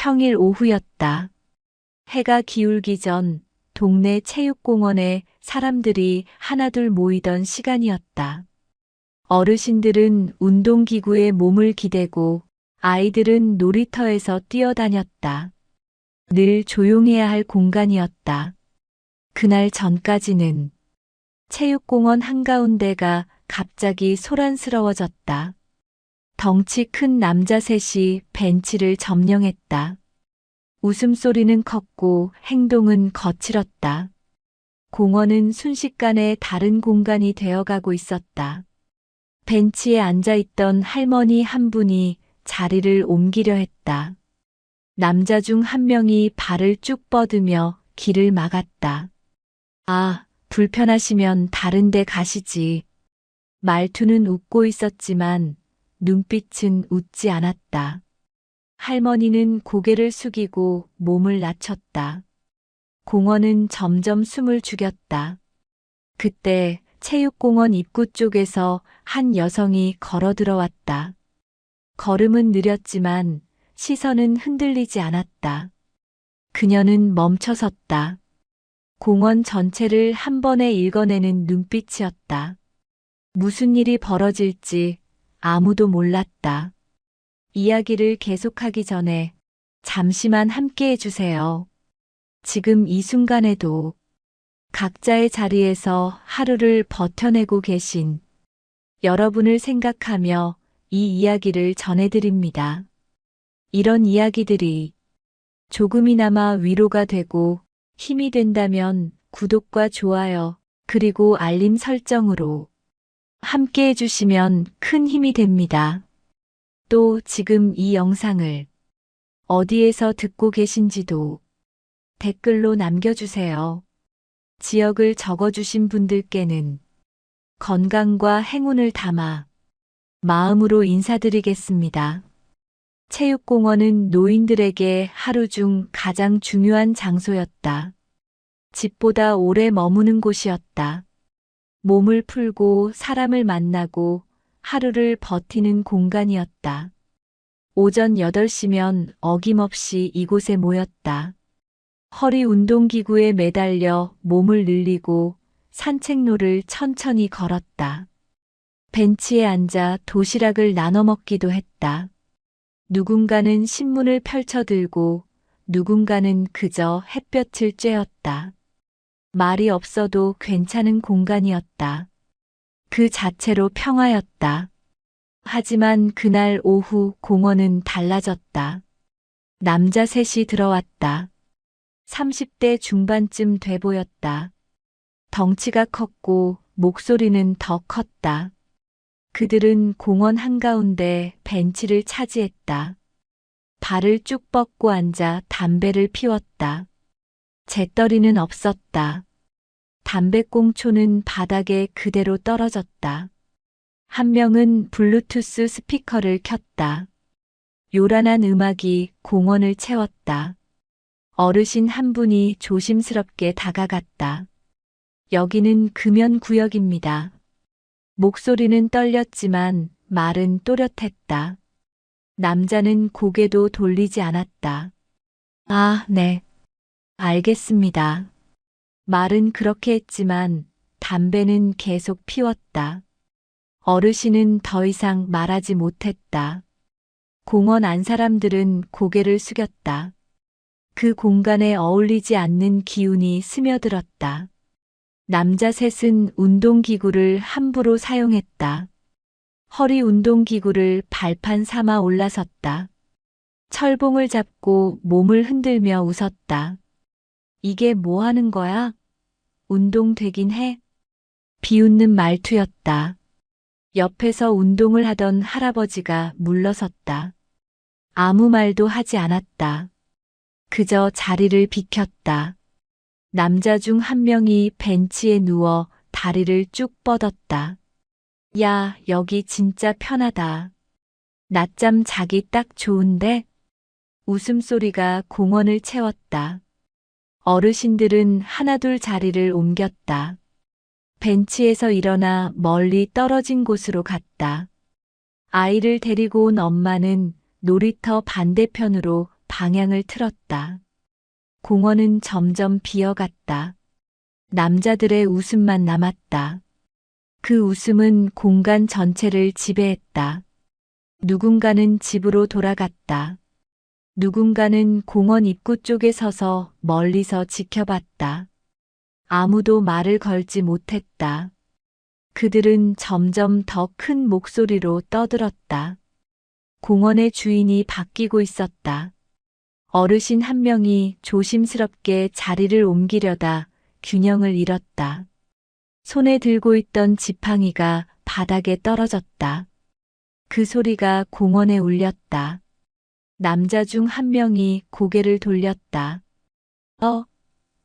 평일 오후였다. 해가 기울기 전 동네 체육공원에 사람들이 하나둘 모이던 시간이었다. 어르신들은 운동기구에 몸을 기대고 아이들은 놀이터에서 뛰어다녔다. 늘 조용해야 할 공간이었다. 그날 전까지는 체육공원 한가운데가 갑자기 소란스러워졌다. 덩치 큰 남자 셋이 벤치를 점령했다. 웃음소리는 컸고 행동은 거칠었다. 공원은 순식간에 다른 공간이 되어가고 있었다. 벤치에 앉아있던 할머니 한 분이 자리를 옮기려 했다. 남자 중 한 명이 발을 쭉 뻗으며 길을 막았다. 아, 불편하시면 다른 데 가시지. 말투는 웃고 있었지만 눈빛은 웃지 않았다. 할머니는 고개를 숙이고 몸을 낮췄다. 공원은 점점 숨을 죽였다. 그때 체육공원 입구 쪽에서 한 여성이 걸어 들어왔다. 걸음은 느렸지만 시선은 흔들리지 않았다. 그녀는 멈춰 섰다. 공원 전체를 한 번에 읽어내는 눈빛이었다. 무슨 일이 벌어질지 아무도 몰랐다. 이야기를 계속하기 전에 잠시만 함께 해주세요. 지금 이 순간에도 각자의 자리에서 하루를 버텨내고 계신 여러분을 생각하며 이 이야기를 전해드립니다. 이런 이야기들이 조금이나마 위로가 되고 힘이 된다면 구독과 좋아요, 그리고 알림 설정으로 함께 해주시면 큰 힘이 됩니다. 또 지금 이 영상을 어디에서 듣고 계신지도 댓글로 남겨주세요. 지역을 적어주신 분들께는 건강과 행운을 담아 마음으로 인사드리겠습니다. 체육공원은 노인들에게 하루 중 가장 중요한 장소였다. 집보다 오래 머무는 곳이었다. 몸을 풀고 사람을 만나고 하루를 버티는 공간이었다. 오전 8시면 어김없이 이곳에 모였다. 허리 운동기구에 매달려 몸을 늘리고 산책로를 천천히 걸었다. 벤치에 앉아 도시락을 나눠 먹기도 했다. 누군가는 신문을 펼쳐들고 누군가는 그저 햇볕을 쬐었다. 말이 없어도 괜찮은 공간이었다. 그 자체로 평화였다. 하지만 그날 오후 공원은 달라졌다. 남자 셋이 들어왔다. 30대 중반쯤 돼 보였다. 덩치가 컸고 목소리는 더 컸다. 그들은 공원 한가운데 벤치를 차지했다. 발을 쭉 뻗고 앉아 담배를 피웠다. 재떨이는 없었다. 담배꽁초는 바닥에 그대로 떨어졌다. 한 명은 블루투스 스피커를 켰다. 요란한 음악이 공원을 채웠다. 어르신 한 분이 조심스럽게 다가갔다. 여기는 금연구역입니다. 목소리는 떨렸지만 말은 또렷했다. 남자는 고개도 돌리지 않았다. 아, 네. 알겠습니다. 말은 그렇게 했지만 담배는 계속 피웠다. 어르신은 더 이상 말하지 못했다. 공원 안 사람들은 고개를 숙였다. 그 공간에 어울리지 않는 기운이 스며들었다. 남자 셋은 운동기구를 함부로 사용했다. 허리 운동기구를 발판 삼아 올라섰다. 철봉을 잡고 몸을 흔들며 웃었다. 이게 뭐 하는 거야? 운동 되긴 해? 비웃는 말투였다. 옆에서 운동을 하던 할아버지가 물러섰다. 아무 말도 하지 않았다. 그저 자리를 비켰다. 남자 중 한 명이 벤치에 누워 다리를 쭉 뻗었다. 야, 여기 진짜 편하다. 낮잠 자기 딱 좋은데? 웃음소리가 공원을 채웠다. 어르신들은 하나둘 자리를 옮겼다. 벤치에서 일어나 멀리 떨어진 곳으로 갔다. 아이를 데리고 온 엄마는 놀이터 반대편으로 방향을 틀었다. 공원은 점점 비어갔다. 남자들의 웃음만 남았다. 그 웃음은 공간 전체를 지배했다. 누군가는 집으로 돌아갔다. 누군가는 공원 입구 쪽에 서서 멀리서 지켜봤다. 아무도 말을 걸지 못했다. 그들은 점점 더 큰 목소리로 떠들었다. 공원의 주인이 바뀌고 있었다. 어르신 한 명이 조심스럽게 자리를 옮기려다 균형을 잃었다. 손에 들고 있던 지팡이가 바닥에 떨어졌다. 그 소리가 공원에 울렸다. 남자 중 한 명이 고개를 돌렸다.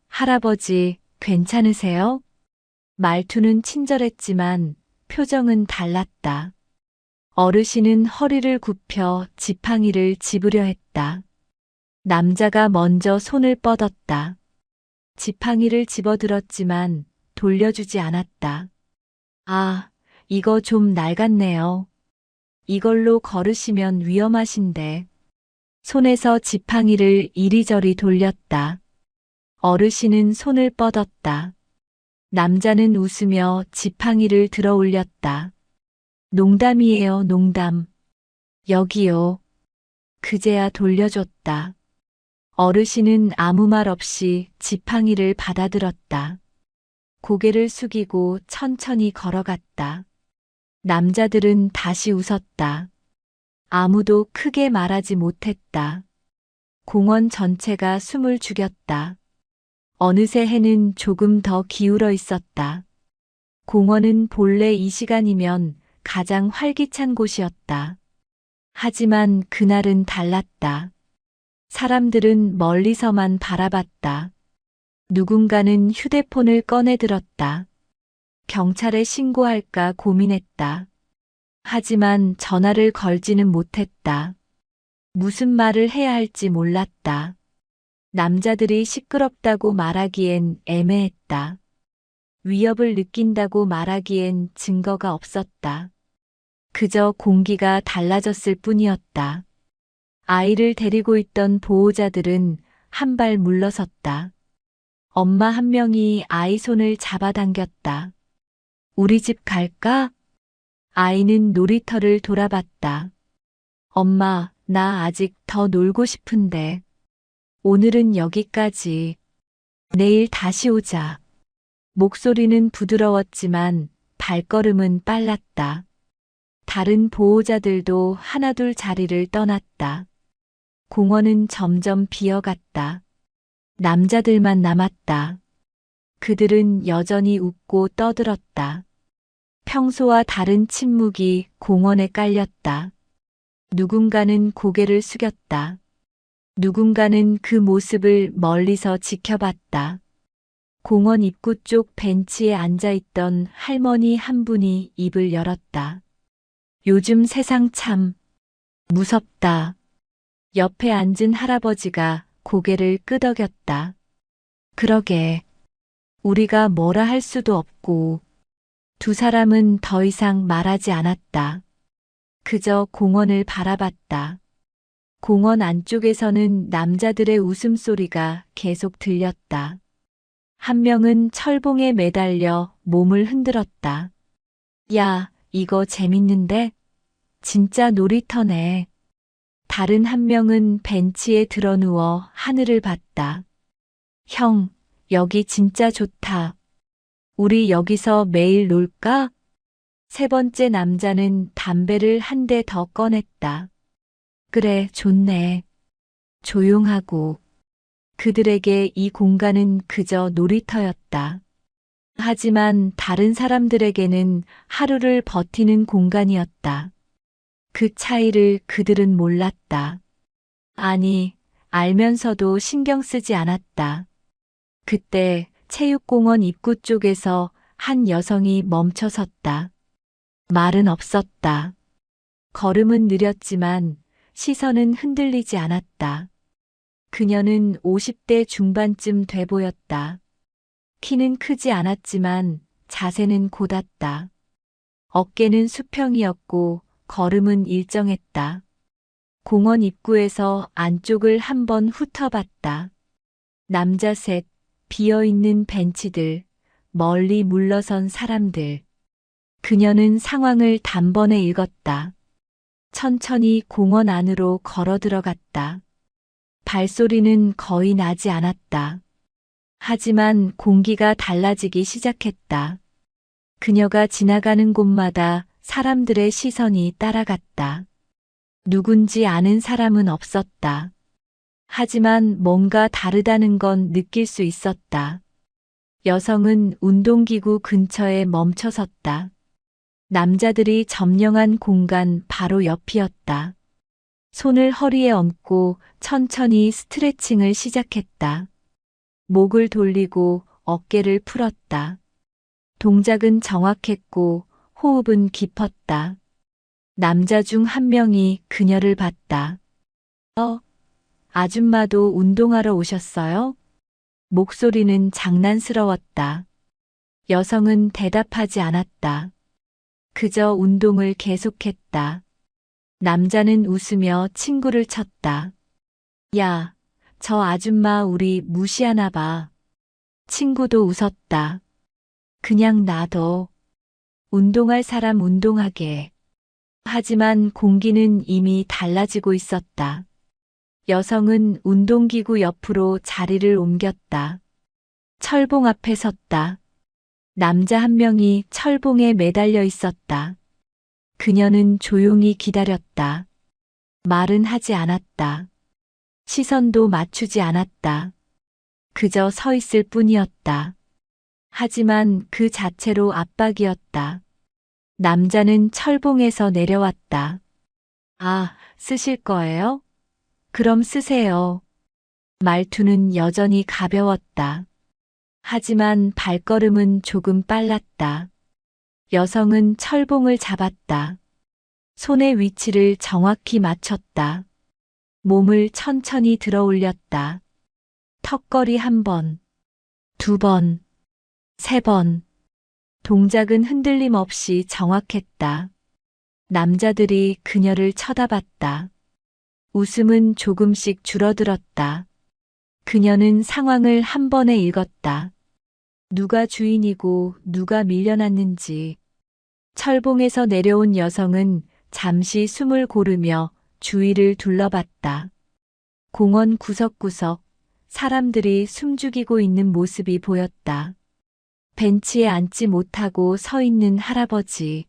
할아버지, 괜찮으세요? 말투는 친절했지만 표정은 달랐다. 어르신은 허리를 굽혀 지팡이를 집으려 했다. 남자가 먼저 손을 뻗었다. 지팡이를 집어들었지만 돌려주지 않았다. 아, 이거 좀 낡았네요. 이걸로 걸으시면 위험하신데. 손에서 지팡이를 이리저리 돌렸다. 어르신은 손을 뻗었다. 남자는 웃으며 지팡이를 들어 올렸다. 농담이에요, 농담. 여기요. 그제야 돌려줬다. 어르신은 아무 말 없이 지팡이를 받아들었다. 고개를 숙이고 천천히 걸어갔다. 남자들은 다시 웃었다. 아무도 크게 말하지 못했다. 공원 전체가 숨을 죽였다. 어느새 해는 조금 더 기울어 있었다. 공원은 본래 이 시간이면 가장 활기찬 곳이었다. 하지만 그날은 달랐다. 사람들은 멀리서만 바라봤다. 누군가는 휴대폰을 꺼내 들었다. 경찰에 신고할까 고민했다. 하지만 전화를 걸지는 못했다. 무슨 말을 해야 할지 몰랐다. 남자들이 시끄럽다고 말하기엔 애매했다. 위협을 느낀다고 말하기엔 증거가 없었다. 그저 공기가 달라졌을 뿐이었다. 아이를 데리고 있던 보호자들은 한 발 물러섰다. 엄마 한 명이 아이 손을 잡아당겼다. 우리 집 갈까? 아이는 놀이터를 돌아봤다. 엄마, 나 아직 더 놀고 싶은데. 오늘은 여기까지. 내일 다시 오자. 목소리는 부드러웠지만 발걸음은 빨랐다. 다른 보호자들도 하나둘 자리를 떠났다. 공원은 점점 비어갔다. 남자들만 남았다. 그들은 여전히 웃고 떠들었다. 평소와 다른 침묵이 공원에 깔렸다. 누군가는 고개를 숙였다. 누군가는 그 모습을 멀리서 지켜봤다. 공원 입구 쪽 벤치에 앉아있던 할머니 한 분이 입을 열었다. 요즘 세상 참 무섭다. 옆에 앉은 할아버지가 고개를 끄덕였다. 그러게. 우리가 뭐라 할 수도 없고. 두 사람은 더 이상 말하지 않았다. 그저 공원을 바라봤다. 공원 안쪽에서는 남자들의 웃음소리가 계속 들렸다. 한 명은 철봉에 매달려 몸을 흔들었다. 야, 이거 재밌는데? 진짜 놀이터네. 다른 한 명은 벤치에 드러누워 하늘을 봤다. 형, 여기 진짜 좋다. 우리 여기서 매일 놀까? 세 번째 남자는 담배를 한 대 더 꺼냈다. 그래, 좋네. 조용하고. 그들에게 이 공간은 그저 놀이터였다. 하지만 다른 사람들에게는 하루를 버티는 공간이었다. 그 차이를 그들은 몰랐다. 아니, 알면서도 신경 쓰지 않았다. 그때 체육공원 입구 쪽에서 한 여성이 멈춰 섰다. 말은 없었다. 걸음은 느렸지만 시선은 흔들리지 않았다. 그녀는 50대 중반쯤 돼 보였다. 키는 크지 않았지만 자세는 곧았다. 어깨는 수평이었고 걸음은 일정했다. 공원 입구에서 안쪽을 한번 훑어봤다. 남자 셋, 비어있는 벤치들, 멀리 물러선 사람들. 그녀는 상황을 단번에 읽었다. 천천히 공원 안으로 걸어 들어갔다. 발소리는 거의 나지 않았다. 하지만 공기가 달라지기 시작했다. 그녀가 지나가는 곳마다 사람들의 시선이 따라갔다. 누군지 아는 사람은 없었다. 하지만 뭔가 다르다는 건 느낄 수 있었다. 여성은 운동기구 근처에 멈춰 섰다. 남자들이 점령한 공간 바로 옆이었다. 손을 허리에 얹고 천천히 스트레칭을 시작했다. 목을 돌리고 어깨를 풀었다. 동작은 정확했고 호흡은 깊었다. 남자 중 한 명이 그녀를 봤다. 아줌마도 운동하러 오셨어요? 목소리는 장난스러웠다. 여성은 대답하지 않았다. 그저 운동을 계속했다. 남자는 웃으며 친구를 쳤다. 야, 저 아줌마 우리 무시하나 봐. 친구도 웃었다. 그냥 놔둬. 운동할 사람 운동하게. 하지만 공기는 이미 달라지고 있었다. 여성은 운동기구 옆으로 자리를 옮겼다. 철봉 앞에 섰다. 남자 한 명이 철봉에 매달려 있었다. 그녀는 조용히 기다렸다. 말은 하지 않았다. 시선도 맞추지 않았다. 그저 서 있을 뿐이었다. 하지만 그 자체로 압박이었다. 남자는 철봉에서 내려왔다. 아, 쓰실 거예요? 그럼 쓰세요. 말투는 여전히 가벼웠다. 하지만 발걸음은 조금 빨랐다. 여성은 철봉을 잡았다. 손의 위치를 정확히 맞췄다. 몸을 천천히 들어 올렸다. 턱걸이 한 번, 두 번, 세 번. 동작은 흔들림 없이 정확했다. 남자들이 그녀를 쳐다봤다. 웃음은 조금씩 줄어들었다. 그녀는 상황을 한 번에 읽었다. 누가 주인이고 누가 밀려났는지. 철봉에서 내려온 여성은 잠시 숨을 고르며 주위를 둘러봤다. 공원 구석구석 사람들이 숨죽이고 있는 모습이 보였다. 벤치에 앉지 못하고 서 있는 할아버지.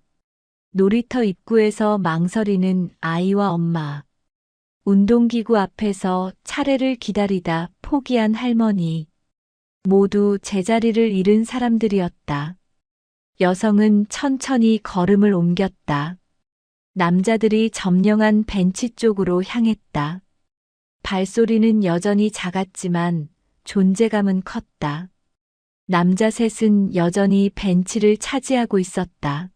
놀이터 입구에서 망설이는 아이와 엄마. 운동기구 앞에서 차례를 기다리다 포기한 할머니. 모두 제자리를 잃은 사람들이었다. 여성은 천천히 걸음을 옮겼다. 남자들이 점령한 벤치 쪽으로 향했다. 발소리는 여전히 작았지만 존재감은 컸다. 남자 셋은 여전히 벤치를 차지하고 있었다.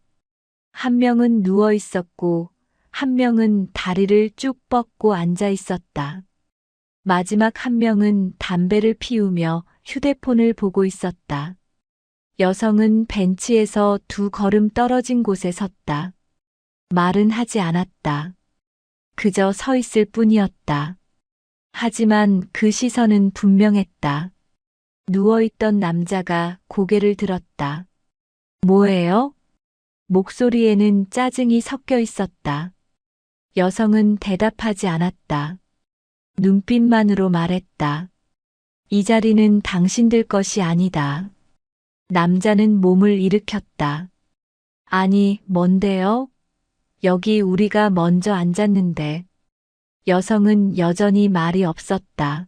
한 명은 누워 있었고 한 명은 다리를 쭉 뻗고 앉아 있었다. 마지막 한 명은 담배를 피우며 휴대폰을 보고 있었다. 여성은 벤치에서 두 걸음 떨어진 곳에 섰다. 말은 하지 않았다. 그저 서 있을 뿐이었다. 하지만 그 시선은 분명했다. 누워있던 남자가 고개를 들었다. 뭐예요? 목소리에는 짜증이 섞여 있었다. 여성은 대답하지 않았다. 눈빛만으로 말했다. 이 자리는 당신들 것이 아니다. 남자는 몸을 일으켰다. 아니, 뭔데요? 여기 우리가 먼저 앉았는데. 여성은 여전히 말이 없었다.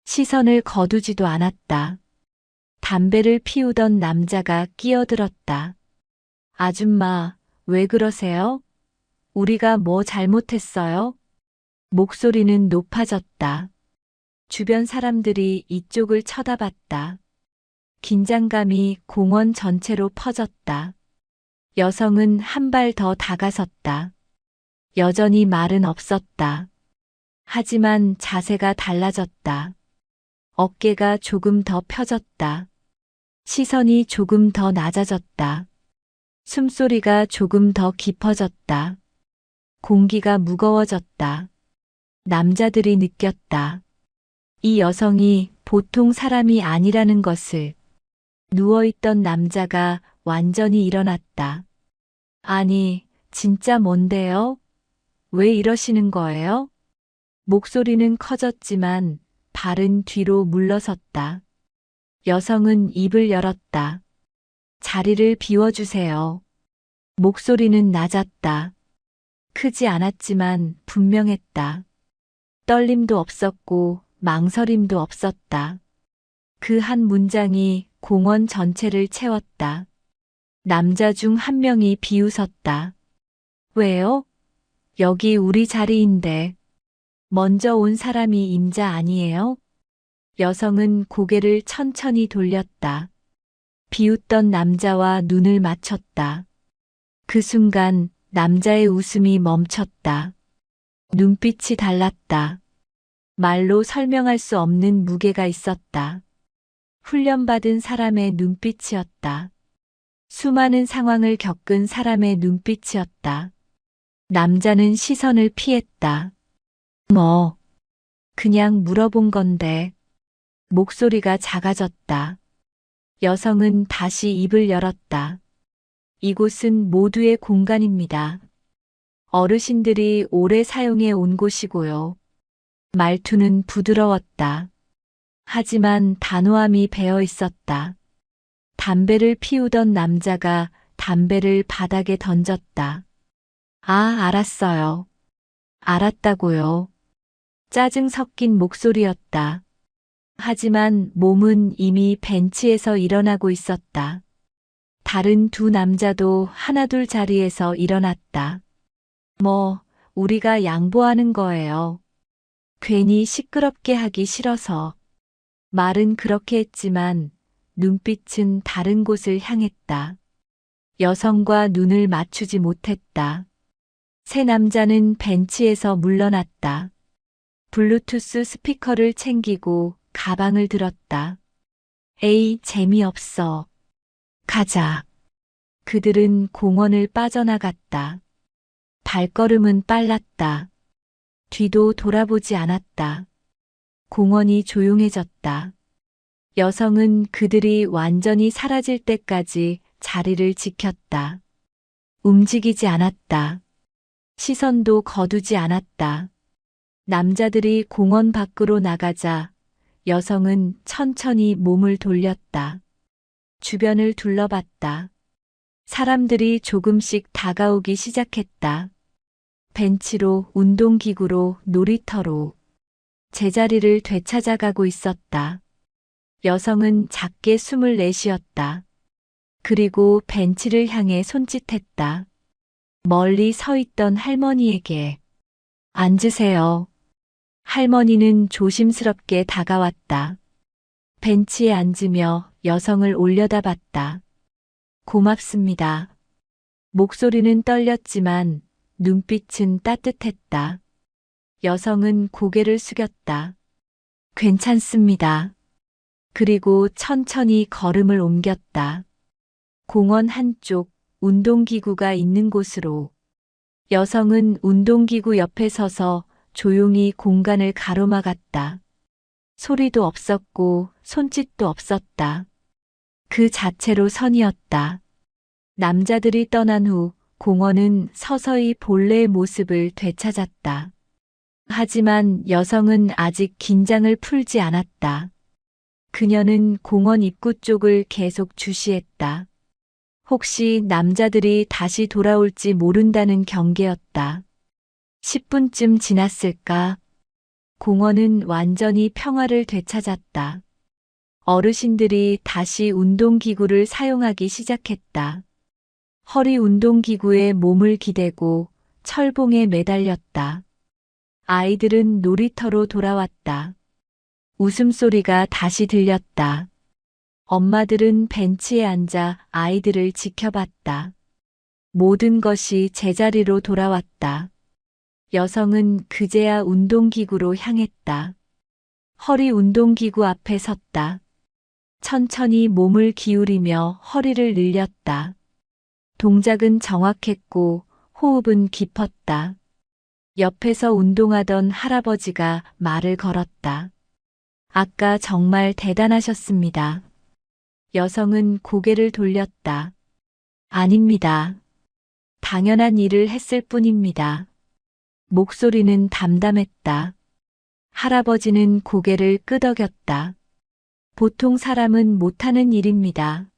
시선을 거두지도 않았다. 담배를 피우던 남자가 끼어들었다. 아줌마, 왜 그러세요? 우리가 뭐 잘못했어요? 목소리는 높아졌다. 주변 사람들이 이쪽을 쳐다봤다. 긴장감이 공원 전체로 퍼졌다. 여성은 한 발 더 다가섰다. 여전히 말은 없었다. 하지만 자세가 달라졌다. 어깨가 조금 더 펴졌다. 시선이 조금 더 낮아졌다. 숨소리가 조금 더 깊어졌다. 공기가 무거워졌다. 남자들이 느꼈다. 이 여성이 보통 사람이 아니라는 것을. 누워있던 남자가 완전히 일어났다. 아니, 진짜 뭔데요? 왜 이러시는 거예요? 목소리는 커졌지만 발은 뒤로 물러섰다. 여성은 입을 열었다. 자리를 비워주세요. 목소리는 낮았다. 크지 않았지만 분명했다. 떨림도 없었고 망설임도 없었다. 그 한 문장이 공원 전체를 채웠다. 남자 중 한 명이 비웃었다. 왜요? 여기 우리 자리인데. 먼저 온 사람이 임자 아니에요? 여성은 고개를 천천히 돌렸다. 비웃던 남자와 눈을 맞췄다. 그 순간 남자의 웃음이 멈췄다. 눈빛이 달랐다. 말로 설명할 수 없는 무게가 있었다. 훈련받은 사람의 눈빛이었다. 수많은 상황을 겪은 사람의 눈빛이었다. 남자는 시선을 피했다. 그냥 물어본 건데. 목소리가 작아졌다. 여성은 다시 입을 열었다. 이곳은 모두의 공간입니다. 어르신들이 오래 사용해 온 곳이고요. 말투는 부드러웠다. 하지만 단호함이 배어 있었다. 담배를 피우던 남자가 담배를 바닥에 던졌다. 아, 알았어요. 알았다고요. 짜증 섞인 목소리였다. 하지만 몸은 이미 벤치에서 일어나고 있었다. 다른 두 남자도 하나둘 자리에서 일어났다. 우리가 양보하는 거예요. 괜히 시끄럽게 하기 싫어서. 말은 그렇게 했지만 눈빛은 다른 곳을 향했다. 여성과 눈을 맞추지 못했다. 세 남자는 벤치에서 물러났다. 블루투스 스피커를 챙기고 가방을 들었다. 에이, 재미없어. 가자. 그들은 공원을 빠져나갔다. 발걸음은 빨랐다. 뒤도 돌아보지 않았다. 공원이 조용해졌다. 여성은 그들이 완전히 사라질 때까지 자리를 지켰다. 움직이지 않았다. 시선도 거두지 않았다. 남자들이 공원 밖으로 나가자 여성은 천천히 몸을 돌렸다. 주변을 둘러봤다. 사람들이 조금씩 다가오기 시작했다. 벤치로, 운동기구로, 놀이터로. 제자리를 되찾아가고 있었다. 여성은 작게 숨을 내쉬었다. 그리고 벤치를 향해 손짓했다. 멀리 서 있던 할머니에게. 앉으세요. 할머니는 조심스럽게 다가왔다. 벤치에 앉으며 여성을 올려다봤다. 고맙습니다. 목소리는 떨렸지만 눈빛은 따뜻했다. 여성은 고개를 숙였다. 괜찮습니다. 그리고 천천히 걸음을 옮겼다. 공원 한쪽 운동기구가 있는 곳으로. 여성은 운동기구 옆에 서서 조용히 공간을 가로막았다. 소리도 없었고 손짓도 없었다. 그 자체로 선이었다. 남자들이 떠난 후 공원은 서서히 본래의 모습을 되찾았다. 하지만 여성은 아직 긴장을 풀지 않았다. 그녀는 공원 입구 쪽을 계속 주시했다. 혹시 남자들이 다시 돌아올지 모른다는 경계였다. 10분쯤 지났을까? 공원은 완전히 평화를 되찾았다. 어르신들이 다시 운동기구를 사용하기 시작했다. 허리 운동기구에 몸을 기대고 철봉에 매달렸다. 아이들은 놀이터로 돌아왔다. 웃음소리가 다시 들렸다. 엄마들은 벤치에 앉아 아이들을 지켜봤다. 모든 것이 제자리로 돌아왔다. 여성은 그제야 운동기구로 향했다. 허리 운동기구 앞에 섰다. 천천히 몸을 기울이며 허리를 늘렸다. 동작은 정확했고 호흡은 깊었다. 옆에서 운동하던 할아버지가 말을 걸었다. 아까 정말 대단하셨습니다. 여성은 고개를 돌렸다. 아닙니다. 당연한 일을 했을 뿐입니다. 목소리는 담담했다. 할아버지는 고개를 끄덕였다. 보통 사람은 못하는 일입니다.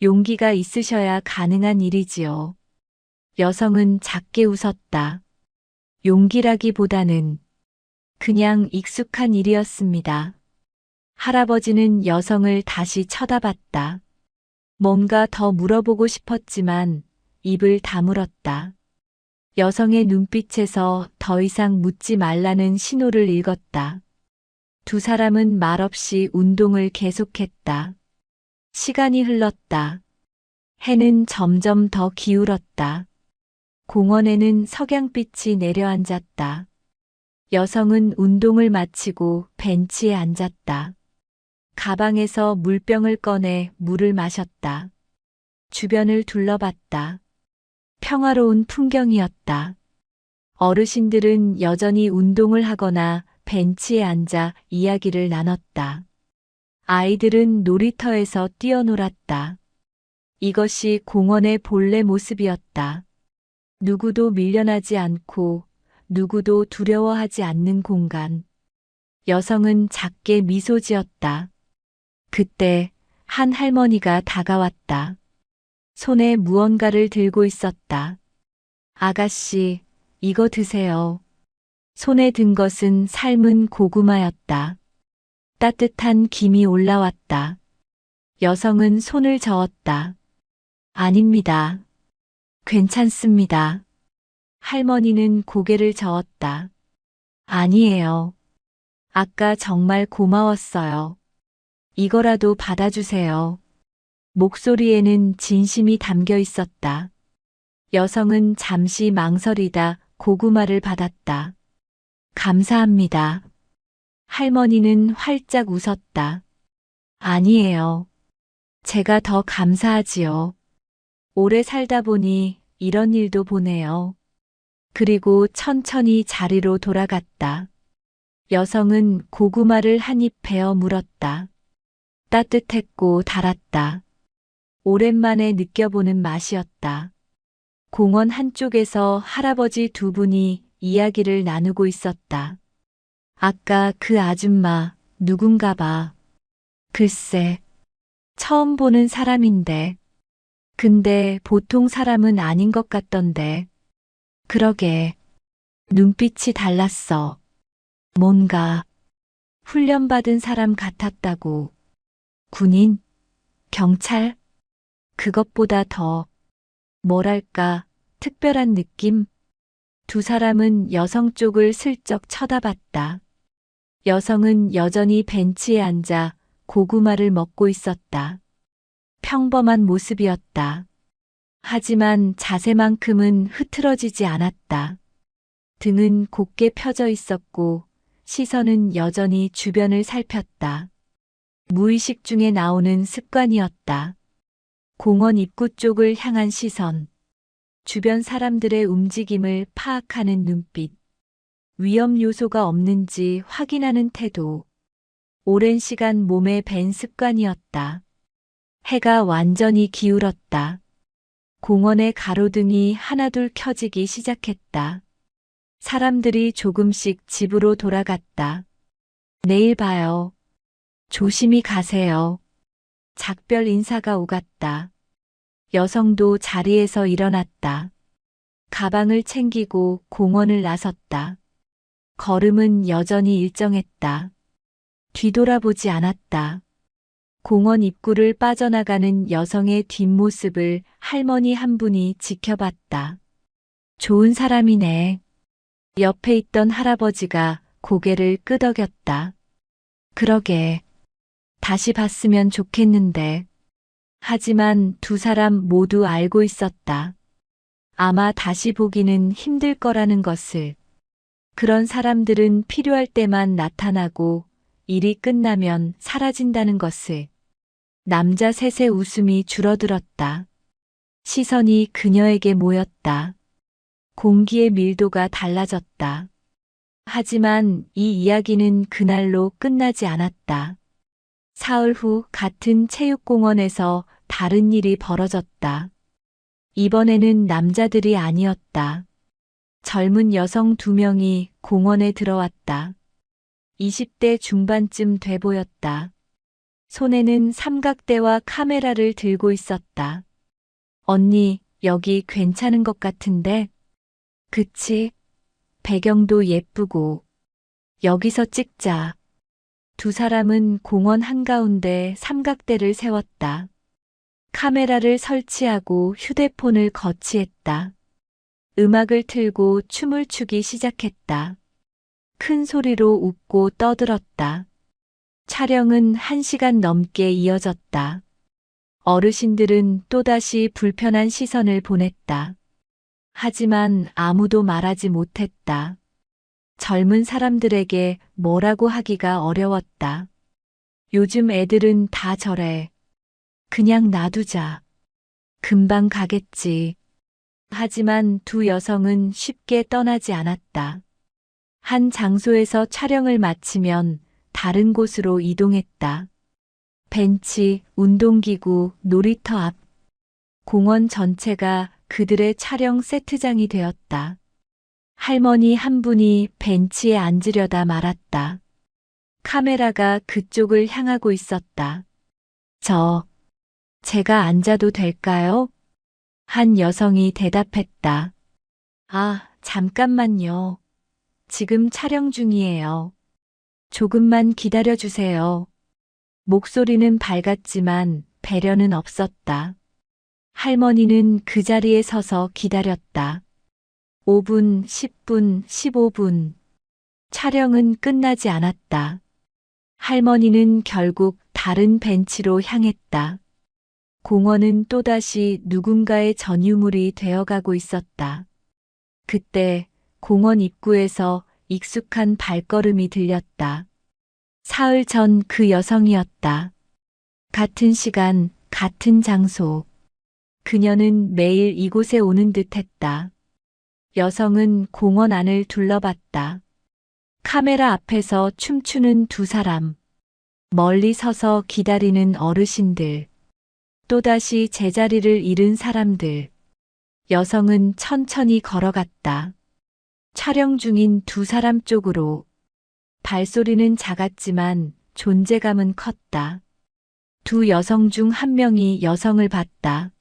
용기가 있으셔야 가능한 일이지요. 여성은 작게 웃었다. 용기라기보다는 그냥 익숙한 일이었습니다. 할아버지는 여성을 다시 쳐다봤다. 뭔가 더 물어보고 싶었지만 입을 다물었다. 여성의 눈빛에서 더 이상 묻지 말라는 신호를 읽었다. 두 사람은 말없이 운동을 계속했다. 시간이 흘렀다. 해는 점점 더 기울었다. 공원에는 석양빛이 내려앉았다. 여성은 운동을 마치고 벤치에 앉았다. 가방에서 물병을 꺼내 물을 마셨다. 주변을 둘러봤다. 평화로운 풍경이었다. 어르신들은 여전히 운동을 하거나 벤치에 앉아 이야기를 나눴다. 아이들은 놀이터에서 뛰어놀았다. 이것이 공원의 본래 모습이었다. 누구도 밀려나지 않고 누구도 두려워하지 않는 공간. 여성은 작게 미소 지었다. 그때 한 할머니가 다가왔다. 손에 무언가를 들고 있었다. 아가씨, 이거 드세요. 손에 든 것은 삶은 고구마였다. 따뜻한 김이 올라왔다. 여성은 손을 저었다. 아닙니다. 괜찮습니다. 할머니는 고개를 저었다. 아니에요. 아까 정말 고마웠어요. 이거라도 받아주세요. 목소리에는 진심이 담겨 있었다. 여성은 잠시 망설이다 고구마를 받았다. 감사합니다. 할머니는 활짝 웃었다. 아니에요. 제가 더 감사하지요. 오래 살다 보니 이런 일도 보네요. 그리고 천천히 자리로 돌아갔다. 여성은 고구마를 한 입 베어 물었다. 따뜻했고 달았다. 오랜만에 느껴보는 맛이었다. 공원 한쪽에서 할아버지 두 분이 이야기를 나누고 있었다. 아까 그 아줌마 누군가 봐. 글쎄, 처음 보는 사람인데. 근데 보통 사람은 아닌 것 같던데. 그러게, 눈빛이 달랐어. 뭔가 훈련받은 사람 같았다고. 군인? 경찰? 그것보다 더, 뭐랄까, 특별한 느낌? 두 사람은 여성 쪽을 슬쩍 쳐다봤다. 여성은 여전히 벤치에 앉아 고구마를 먹고 있었다. 평범한 모습이었다. 하지만 자세만큼은 흐트러지지 않았다. 등은 곧게 펴져 있었고 시선은 여전히 주변을 살폈다. 무의식 중에 나오는 습관이었다. 공원 입구 쪽을 향한 시선. 주변 사람들의 움직임을 파악하는 눈빛. 위험 요소가 없는지 확인하는 태도. 오랜 시간 몸에 밴 습관이었다. 해가 완전히 기울었다. 공원의 가로등이 하나둘 켜지기 시작했다. 사람들이 조금씩 집으로 돌아갔다. 내일 봐요. 조심히 가세요. 작별 인사가 오갔다. 여성도 자리에서 일어났다. 가방을 챙기고 공원을 나섰다. 걸음은 여전히 일정했다. 뒤돌아보지 않았다. 공원 입구를 빠져나가는 여성의 뒷모습을 할머니 한 분이 지켜봤다. 좋은 사람이네. 옆에 있던 할아버지가 고개를 끄덕였다. 그러게. 다시 봤으면 좋겠는데. 하지만 두 사람 모두 알고 있었다. 아마 다시 보기는 힘들 거라는 것을. 그런 사람들은 필요할 때만 나타나고 일이 끝나면 사라진다는 것을. 남자 셋의 웃음이 줄어들었다. 시선이 그녀에게 모였다. 공기의 밀도가 달라졌다. 하지만 이 이야기는 그날로 끝나지 않았다. 사흘 후 같은 체육공원에서 다른 일이 벌어졌다. 이번에는 남자들이 아니었다. 젊은 여성 2명이 공원에 들어왔다. 20대 중반쯤 돼 보였다. 손에는 삼각대와 카메라를 들고 있었다. 언니, 여기 괜찮은 것 같은데? 그치? 배경도 예쁘고. 여기서 찍자. 두 사람은 공원 한가운데 삼각대를 세웠다. 카메라를 설치하고 휴대폰을 거치했다. 음악을 틀고 춤을 추기 시작했다. 큰 소리로 웃고 떠들었다. 촬영은 1시간 넘게 이어졌다. 어르신들은 또다시 불편한 시선을 보냈다. 하지만 아무도 말하지 못했다. 젊은 사람들에게 뭐라고 하기가 어려웠다. 요즘 애들은 다 저래. 그냥 놔두자. 금방 가겠지. 하지만 두 여성은 쉽게 떠나지 않았다. 한 장소에서 촬영을 마치면 다른 곳으로 이동했다. 벤치, 운동기구, 놀이터 앞. 공원 전체가 그들의 촬영 세트장이 되었다. 할머니 한 분이 벤치에 앉으려다 말았다. 카메라가 그쪽을 향하고 있었다. 제가 앉아도 될까요? 한 여성이 대답했다. 아, 잠깐만요. 지금 촬영 중이에요. 조금만 기다려주세요. 목소리는 밝았지만 배려는 없었다. 할머니는 그 자리에 서서 기다렸다. 5분, 10분, 15분. 촬영은 끝나지 않았다. 할머니는 결국 다른 벤치로 향했다. 공원은 또다시 누군가의 전유물이 되어가고 있었다. 그때 공원 입구에서 익숙한 발걸음이 들렸다. 사흘 전 그 여성이었다. 같은 시간, 같은 장소. 그녀는 매일 이곳에 오는 듯했다. 여성은 공원 안을 둘러봤다. 카메라 앞에서 춤추는 두 사람. 멀리 서서 기다리는 어르신들. 또다시 제자리를 잃은 사람들. 여성은 천천히 걸어갔다. 촬영 중인 두 사람 쪽으로. 발소리는 작았지만 존재감은 컸다. 두 여성 중 한 명이 여성을 봤다.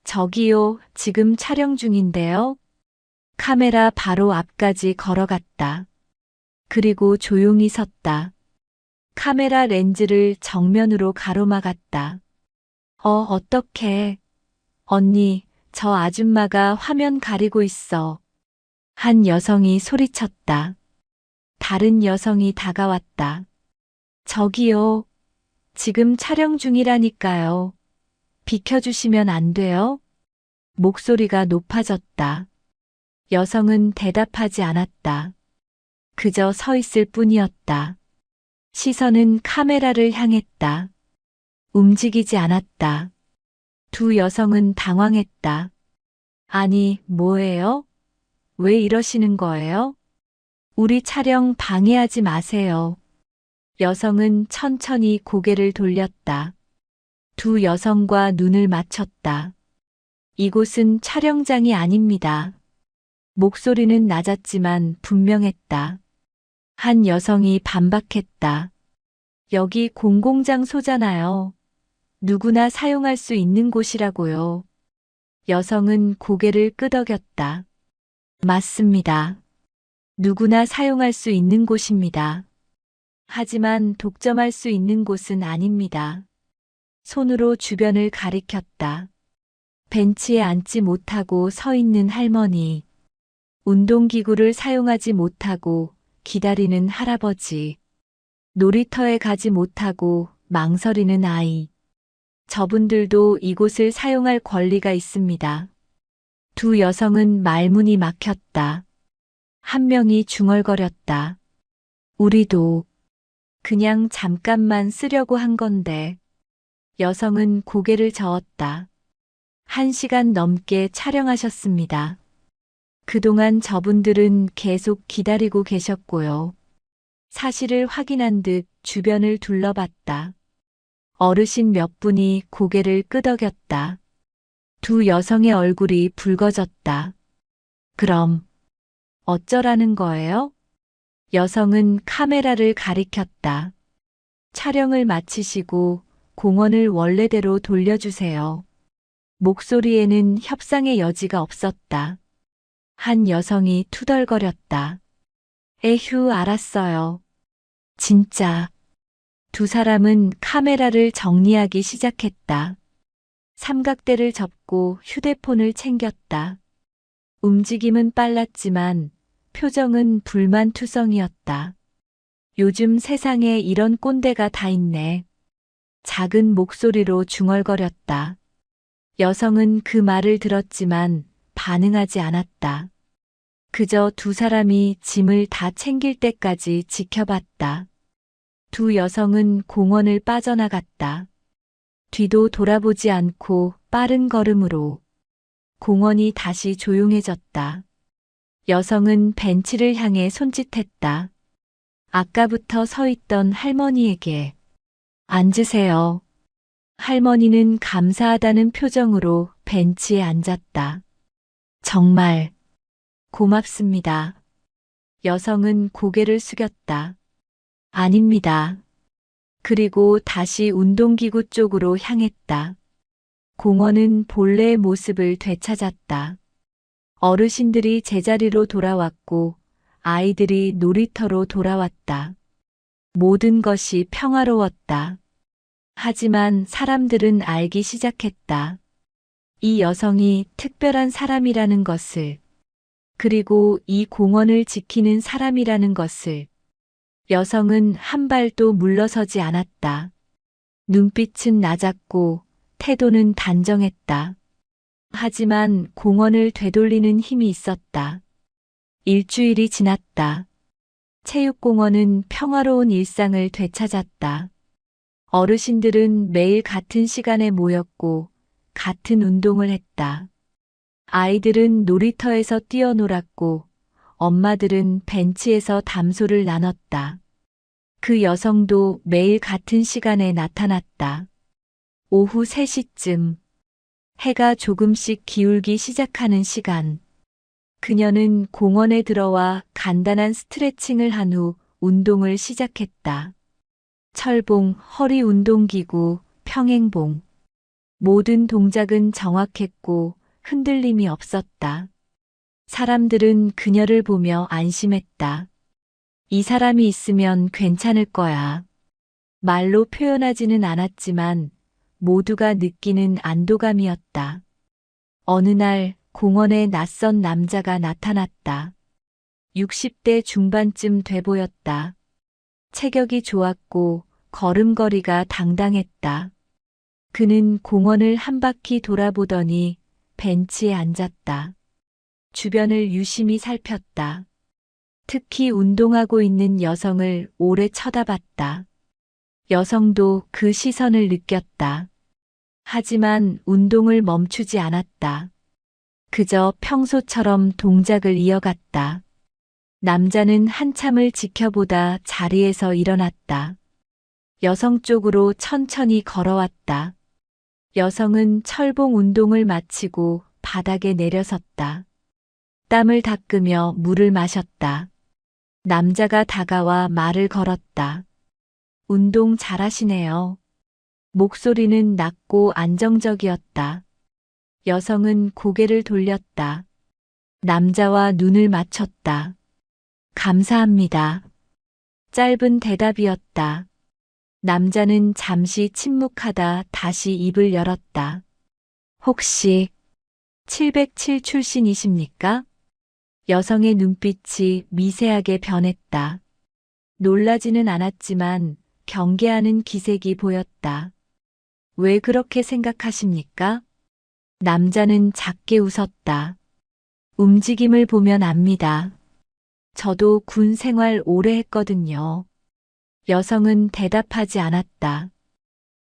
저기요, 지금 촬영 중인데요. 카메라 바로 앞까지 걸어갔다. 그리고 조용히 섰다. 카메라 렌즈를 정면으로 가로막았다. 어떡해. 언니, 저 아줌마가 화면 가리고 있어. 한 여성이 소리쳤다. 다른 여성이 다가왔다. 저기요. 지금 촬영 중이라니까요. 비켜주시면 안 돼요? 목소리가 높아졌다. 여성은 대답하지 않았다. 그저 서 있을 뿐이었다. 시선은 카메라를 향했다. 움직이지 않았다. 두 여성은 당황했다. 아니, 뭐예요? 왜 이러시는 거예요? 우리 촬영 방해하지 마세요. 여성은 천천히 고개를 돌렸다. 두 여성과 눈을 맞췄다. 이곳은 촬영장이 아닙니다. 목소리는 낮았지만 분명했다. 한 여성이 반박했다. 여기 공공장소잖아요. 누구나 사용할 수 있는 곳이라고요. 여성은 고개를 끄덕였다. 맞습니다. 누구나 사용할 수 있는 곳입니다. 하지만 독점할 수 있는 곳은 아닙니다. 손으로 주변을 가리켰다. 벤치에 앉지 못하고 서 있는 할머니. 운동기구를 사용하지 못하고 기다리는 할아버지. 놀이터에 가지 못하고 망설이는 아이. 저분들도 이곳을 사용할 권리가 있습니다. 두 여성은 말문이 막혔다. 한 명이 중얼거렸다. 우리도 그냥 잠깐만 쓰려고 한 건데. 여성은 고개를 저었다. 1시간 넘게 촬영하셨습니다. 그동안 저분들은 계속 기다리고 계셨고요. 사실을 확인한 듯 주변을 둘러봤다. 어르신 몇 분이 고개를 끄덕였다. 두 여성의 얼굴이 붉어졌다. 그럼 어쩌라는 거예요? 여성은 카메라를 가리켰다. 촬영을 마치시고 공원을 원래대로 돌려주세요. 목소리에는 협상의 여지가 없었다. 한 여성이 투덜거렸다. 에휴, 알았어요. 진짜. 두 사람은 카메라를 정리하기 시작했다. 삼각대를 접고 휴대폰을 챙겼다. 움직임은 빨랐지만 표정은 불만투성이었다. 요즘 세상에 이런 꼰대가 다 있네. 작은 목소리로 중얼거렸다. 여성은 그 말을 들었지만 반응하지 않았다. 그저 두 사람이 짐을 다 챙길 때까지 지켜봤다. 두 여성은 공원을 빠져나갔다. 뒤도 돌아보지 않고 빠른 걸음으로. 공원이 다시 조용해졌다. 여성은 벤치를 향해 손짓했다. 아까부터 서 있던 할머니에게 앉으세요. 할머니는 감사하다는 표정으로 벤치에 앉았다. 정말 고맙습니다. 여성은 고개를 숙였다. 아닙니다. 그리고 다시 운동기구 쪽으로 향했다. 공원은 본래의 모습을 되찾았다. 어르신들이 제자리로 돌아왔고 아이들이 놀이터로 돌아왔다. 모든 것이 평화로웠다. 하지만 사람들은 알기 시작했다. 이 여성이 특별한 사람이라는 것을, 그리고 이 공원을 지키는 사람이라는 것을. 여성은 한 발도 물러서지 않았다. 눈빛은 낮았고 태도는 단정했다. 하지만 공원을 되돌리는 힘이 있었다. 일주일이 지났다. 체육공원은 평화로운 일상을 되찾았다. 어르신들은 매일 같은 시간에 모였고 같은 운동을 했다. 아이들은 놀이터에서 뛰어놀았고 엄마들은 벤치에서 담소를 나눴다. 그 여성도 매일 같은 시간에 나타났다. 오후 3시쯤 해가 조금씩 기울기 시작하는 시간. 그녀는 공원에 들어와 간단한 스트레칭을 한 후 운동을 시작했다. 철봉, 허리 운동기구, 평행봉. 모든 동작은 정확했고 흔들림이 없었다. 사람들은 그녀를 보며 안심했다. 이 사람이 있으면 괜찮을 거야. 말로 표현하지는 않았지만 모두가 느끼는 안도감이었다. 어느 날 공원에 낯선 남자가 나타났다. 60대 중반쯤 돼 보였다. 체격이 좋았고 걸음걸이가 당당했다. 그는 공원을 한 바퀴 돌아보더니 벤치에 앉았다. 주변을 유심히 살폈다. 특히 운동하고 있는 여성을 오래 쳐다봤다. 여성도 그 시선을 느꼈다. 하지만 운동을 멈추지 않았다. 그저 평소처럼 동작을 이어갔다. 남자는 한참을 지켜보다 자리에서 일어났다. 여성 쪽으로 천천히 걸어왔다. 여성은 철봉 운동을 마치고 바닥에 내려섰다. 땀을 닦으며 물을 마셨다. 남자가 다가와 말을 걸었다. 운동 잘하시네요. 목소리는 낮고 안정적이었다. 여성은 고개를 돌렸다. 남자와 눈을 맞췄다. 감사합니다. 짧은 대답이었다. 남자는 잠시 침묵하다 다시 입을 열었다. 혹시 707 출신이십니까? 여성의 눈빛이 미세하게 변했다. 놀라지는 않았지만 경계하는 기색이 보였다. 왜 그렇게 생각하십니까? 남자는 작게 웃었다. 움직임을 보면 압니다. 저도 군 생활 오래 했거든요. 여성은 대답하지 않았다.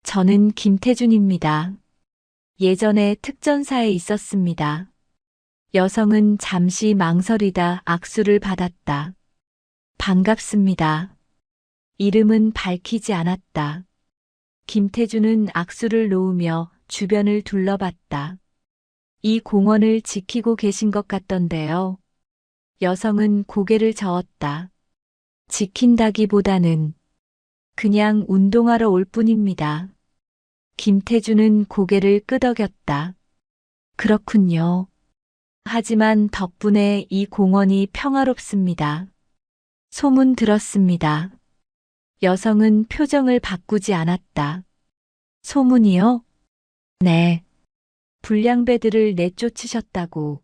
저는 김태준입니다. 예전에 특전사에 있었습니다. 여성은 잠시 망설이다 악수를 받았다. 반갑습니다. 이름은 밝히지 않았다. 김태주는 악수를 놓으며 주변을 둘러봤다. 이 공원을 지키고 계신 것 같던데요. 여성은 고개를 저었다. 지킨다기보다는 그냥 운동하러 올 뿐입니다. 김태주는 고개를 끄덕였다. 그렇군요. 하지만 덕분에 이 공원이 평화롭습니다. 소문 들었습니다. 여성은 표정을 바꾸지 않았다. 소문이요? 네. 불량배들을 내쫓으셨다고.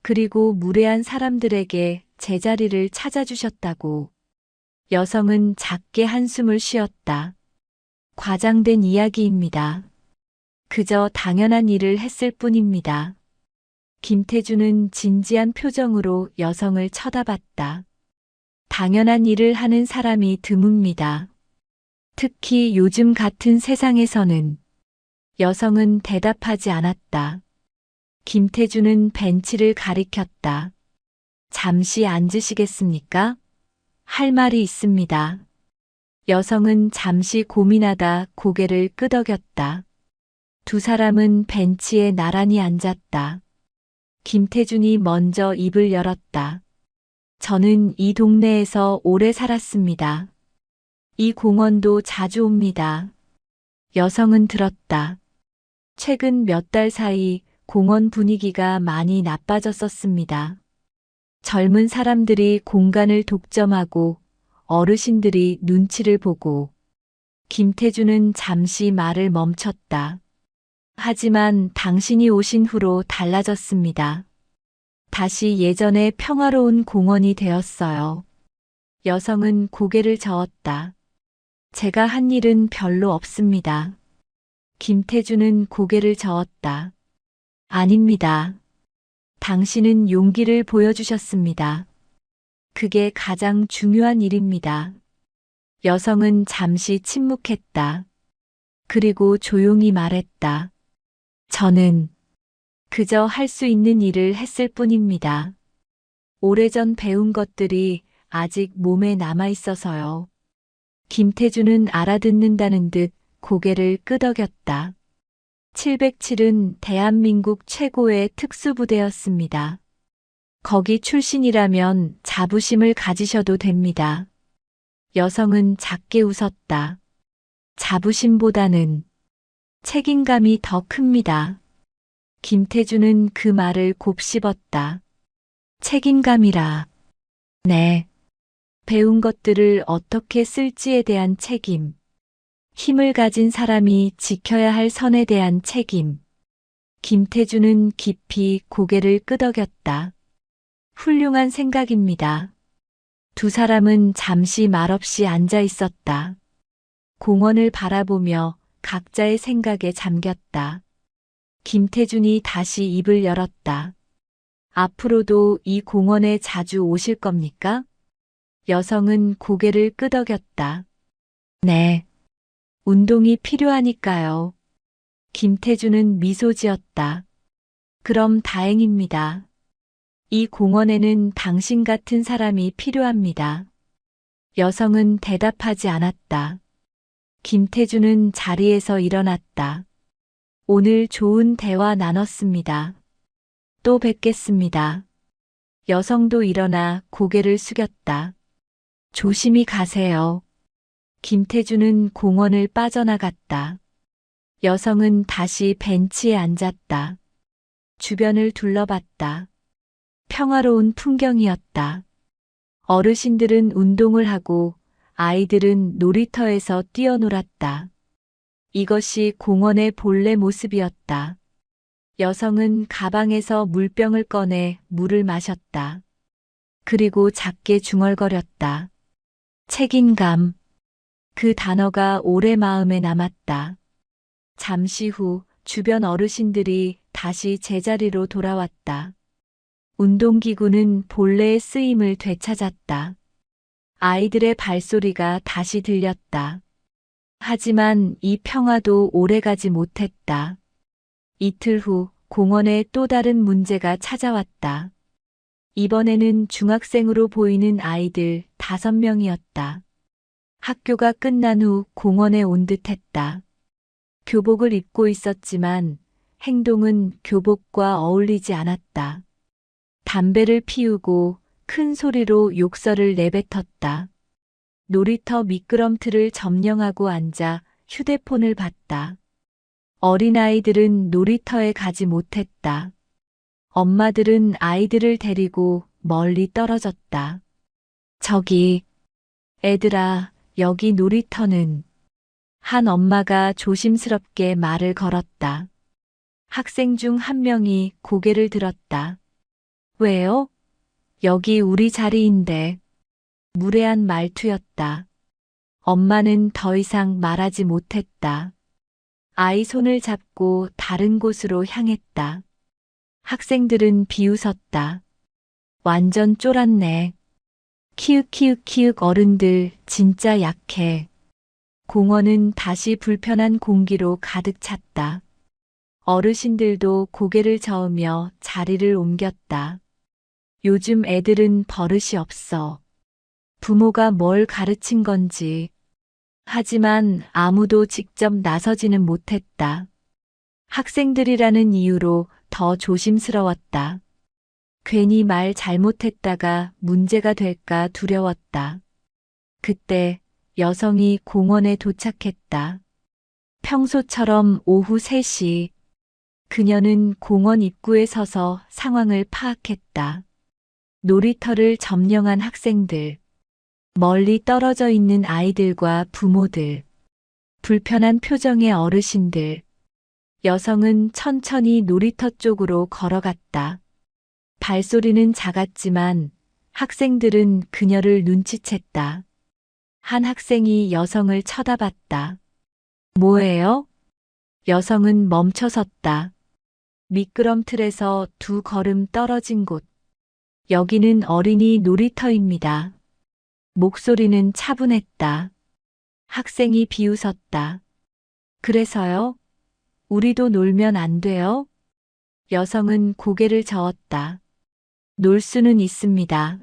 그리고 무례한 사람들에게 제자리를 찾아주셨다고. 여성은 작게 한숨을 쉬었다. 과장된 이야기입니다. 그저 당연한 일을 했을 뿐입니다. 김태주는 진지한 표정으로 여성을 쳐다봤다. 당연한 일을 하는 사람이 드뭅니다. 특히 요즘 같은 세상에서는. 여성은 대답하지 않았다. 김태주는 벤치를 가리켰다. 잠시 앉으시겠습니까? 할 말이 있습니다. 여성은 잠시 고민하다 고개를 끄덕였다. 두 사람은 벤치에 나란히 앉았다. 김태준이 먼저 입을 열었다. 저는 이 동네에서 오래 살았습니다. 이 공원도 자주 옵니다. 여성은 들었다. 최근 몇 달 사이 공원 분위기가 많이 나빠졌었습니다. 젊은 사람들이 공간을 독점하고 어르신들이 눈치를 보고. 김태주는 잠시 말을 멈췄다. 하지만 당신이 오신 후로 달라졌습니다. 다시 예전의 평화로운 공원이 되었어요. 여성은 고개를 저었다. 제가 한 일은 별로 없습니다. 김태주는 고개를 저었다. 아닙니다. 당신은 용기를 보여주셨습니다. 그게 가장 중요한 일입니다. 여성은 잠시 침묵했다. 그리고 조용히 말했다. 저는 그저 할 수 있는 일을 했을 뿐입니다. 오래전 배운 것들이 아직 몸에 남아 있어서요. 김태주는 알아듣는다는 듯 고개를 끄덕였다. 707은 대한민국 최고의 특수부대였습니다. 거기 출신이라면 자부심을 가지셔도 됩니다. 여성은 작게 웃었다. 자부심보다는 책임감이 더 큽니다. 김태주는 그 말을 곱씹었다. 책임감이라. 네. 배운 것들을 어떻게 쓸지에 대한 책임. 힘을 가진 사람이 지켜야 할 선에 대한 책임. 김태주는 깊이 고개를 끄덕였다. 훌륭한 생각입니다. 두 사람은 잠시 말없이 앉아 있었다. 공원을 바라보며 각자의 생각에 잠겼다. 김태준이 다시 입을 열었다. 앞으로도 이 공원에 자주 오실 겁니까? 여성은 고개를 끄덕였다. 네. 운동이 필요하니까요. 김태준은 미소 지었다. 그럼 다행입니다. 이 공원에는 당신 같은 사람이 필요합니다. 여성은 대답하지 않았다. 김태준은 자리에서 일어났다. 오늘 좋은 대화 나눴습니다. 또 뵙겠습니다. 여성도 일어나 고개를 숙였다. 조심히 가세요. 김태준은 공원을 빠져나갔다. 여성은 다시 벤치에 앉았다. 주변을 둘러봤다. 평화로운 풍경이었다. 어르신들은 운동을 하고 아이들은 놀이터에서 뛰어놀았다. 이것이 공원의 본래 모습이었다. 여성은 가방에서 물병을 꺼내 물을 마셨다. 그리고 작게 중얼거렸다. 책임감. 그 단어가 오래 마음에 남았다. 잠시 후 주변 어르신들이 다시 제자리로 돌아왔다. 운동기구는 본래의 쓰임을 되찾았다. 아이들의 발소리가 다시 들렸다. 하지만 이 평화도 오래가지 못했다. 이틀 후 공원에 또 다른 문제가 찾아왔다. 이번에는 중학생으로 보이는 아이들 5명이었다. 학교가 끝난 후 공원에 온 듯했다. 교복을 입고 있었지만 행동은 교복과 어울리지 않았다. 담배를 피우고 큰 소리로 욕설을 내뱉었다. 놀이터 미끄럼틀을 점령하고 앉아 휴대폰을 봤다. 어린아이들은 놀이터에 가지 못했다. 엄마들은 아이들을 데리고 멀리 떨어졌다. 저기, 애들아, 여기 놀이터는. 한 엄마가 조심스럽게 말을 걸었다. 학생 중 한 명이 고개를 들었다. 왜요? 여기 우리 자리인데. 무례한 말투였다. 엄마는 더 이상 말하지 못했다. 아이 손을 잡고 다른 곳으로 향했다. 학생들은 비웃었다. 완전 쫄았네. 키읔키읔키읔 어른들 진짜 약해. 공원은 다시 불편한 공기로 가득 찼다. 어르신들도 고개를 저으며 자리를 옮겼다. 요즘 애들은 버릇이 없어. 부모가 뭘 가르친 건지. 하지만 아무도 직접 나서지는 못했다. 학생들이라는 이유로 더 조심스러웠다. 괜히 말 잘못했다가 문제가 될까 두려웠다. 그때 여성이 공원에 도착했다. 평소처럼 오후 3시. 그녀는 공원 입구에 서서 상황을 파악했다. 놀이터를 점령한 학생들, 멀리 떨어져 있는 아이들과 부모들, 불편한 표정의 어르신들. 여성은 천천히 놀이터 쪽으로 걸어갔다. 발소리는 작았지만 학생들은 그녀를 눈치챘다. 한 학생이 여성을 쳐다봤다. 뭐예요? 여성은 멈춰섰다. 미끄럼틀에서 2걸음 떨어진 곳. 여기는 어린이 놀이터입니다. 목소리는 차분했다. 학생이 비웃었다. 그래서요? 우리도 놀면 안 돼요? 여성은 고개를 저었다. 놀 수는 있습니다.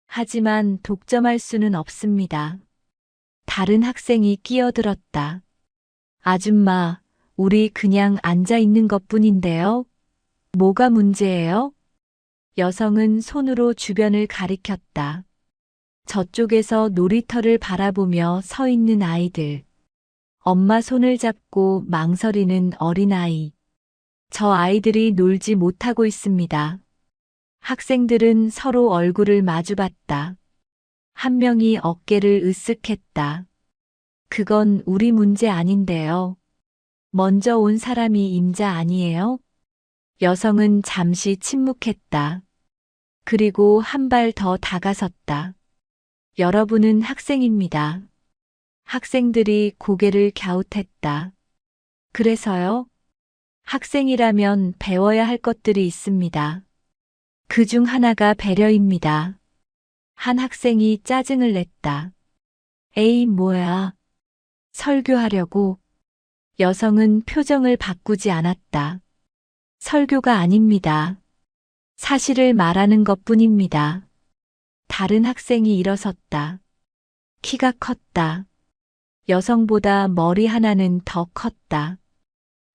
하지만 독점할 수는 없습니다. 다른 학생이 끼어들었다. 아줌마, 우리 그냥 앉아 있는 것뿐인데요. 뭐가 문제예요? 여성은 손으로 주변을 가리켰다. 저쪽에서 놀이터를 바라보며 서 있는 아이들. 엄마 손을 잡고 망설이는 어린아이. 저 아이들이 놀지 못하고 있습니다. 학생들은 서로 얼굴을 마주봤다. 한 명이 어깨를 으쓱했다. 그건 우리 문제 아닌데요. 먼저 온 사람이 임자 아니에요? 여성은 잠시 침묵했다. 그리고 한 발 더 다가섰다. 여러분은 학생입니다. 학생들이 고개를 갸웃했다. 그래서요? 학생이라면 배워야 할 것들이 있습니다. 그 중 하나가 배려입니다. 한 학생이 짜증을 냈다. 에이, 뭐야. 설교하려고. 여성은 표정을 바꾸지 않았다. 설교가 아닙니다. 사실을 말하는 것뿐입니다. 다른 학생이 일어섰다. 키가 컸다. 여성보다 머리 하나는 더 컸다.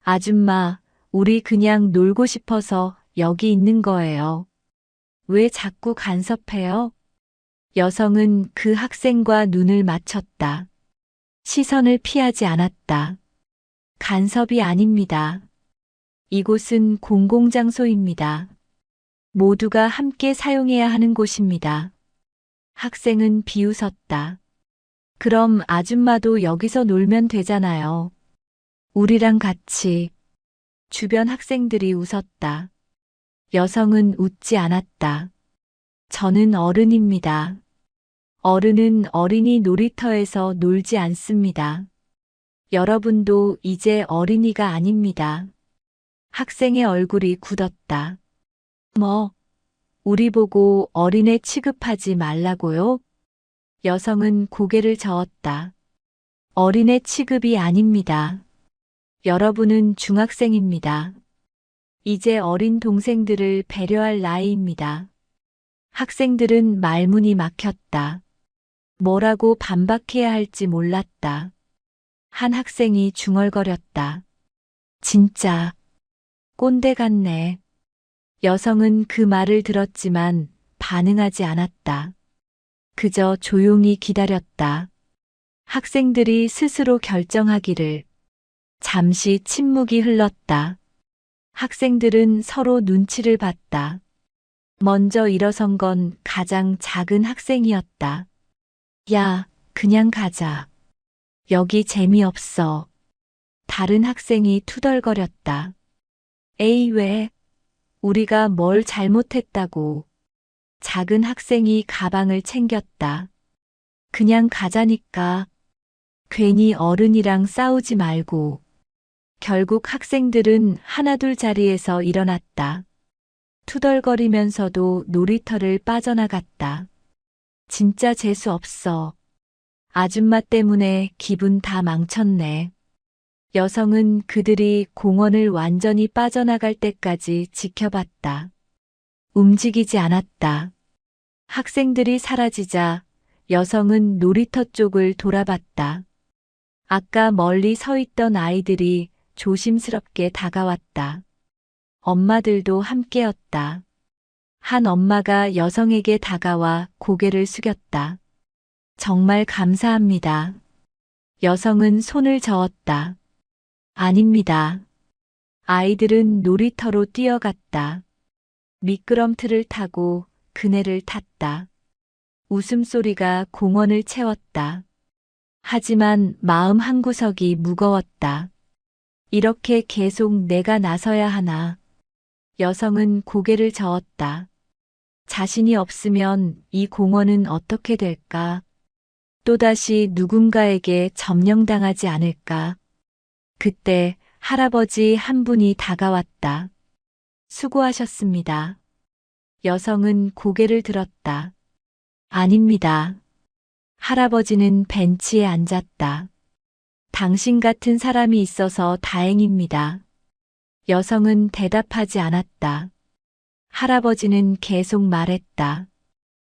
아줌마, 우리 그냥 놀고 싶어서 여기 있는 거예요. 왜 자꾸 간섭해요? 여성은 그 학생과 눈을 맞췄다. 시선을 피하지 않았다. 간섭이 아닙니다. 이곳은 공공장소입니다. 모두가 함께 사용해야 하는 곳입니다. 학생은 비웃었다. 그럼 아줌마도 여기서 놀면 되잖아요. 우리랑 같이. 주변 학생들이 웃었다. 여성은 웃지 않았다. 저는 어른입니다. 어른은 어린이 놀이터에서 놀지 않습니다. 여러분도 이제 어린이가 아닙니다. 학생의 얼굴이 굳었다. 뭐, 우리 보고 어린애 취급하지 말라고요? 여성은 고개를 저었다. 어린애 취급이 아닙니다. 여러분은 중학생입니다. 이제 어린 동생들을 배려할 나이입니다. 학생들은 말문이 막혔다. 뭐라고 반박해야 할지 몰랐다. 한 학생이 중얼거렸다. 진짜 꼰대 같네. 여성은 그 말을 들었지만 반응하지 않았다. 그저 조용히 기다렸다. 학생들이 스스로 결정하기를. 잠시 침묵이 흘렀다. 학생들은 서로 눈치를 봤다. 먼저 일어선 건 가장 작은 학생이었다. 야, 그냥 가자. 여기 재미없어. 다른 학생이 투덜거렸다. 에이, 왜? 우리가 뭘 잘못했다고. 작은 학생이 가방을 챙겼다. 그냥 가자니까. 괜히 어른이랑 싸우지 말고. 결국 학생들은 하나둘 자리에서 일어났다. 투덜거리면서도 놀이터를 빠져나갔다. 진짜 재수 없어. 아줌마 때문에 기분 다 망쳤네. 여성은 그들이 공원을 완전히 빠져나갈 때까지 지켜봤다. 움직이지 않았다. 학생들이 사라지자 여성은 놀이터 쪽을 돌아봤다. 아까 멀리 서 있던 아이들이 조심스럽게 다가왔다. 엄마들도 함께였다. 한 엄마가 여성에게 다가와 고개를 숙였다. 정말 감사합니다. 여성은 손을 저었다. 아닙니다. 아이들은 놀이터로 뛰어갔다. 미끄럼틀을 타고 그네를 탔다. 웃음소리가 공원을 채웠다. 하지만 마음 한구석이 무거웠다. 이렇게 계속 내가 나서야 하나. 여성은 고개를 저었다. 자신이 없으면 이 공원은 어떻게 될까? 또다시 누군가에게 점령당하지 않을까? 그때 할아버지 한 분이 다가왔다. 수고하셨습니다. 여성은 고개를 들었다. 아닙니다. 할아버지는 벤치에 앉았다. 당신 같은 사람이 있어서 다행입니다. 여성은 대답하지 않았다. 할아버지는 계속 말했다.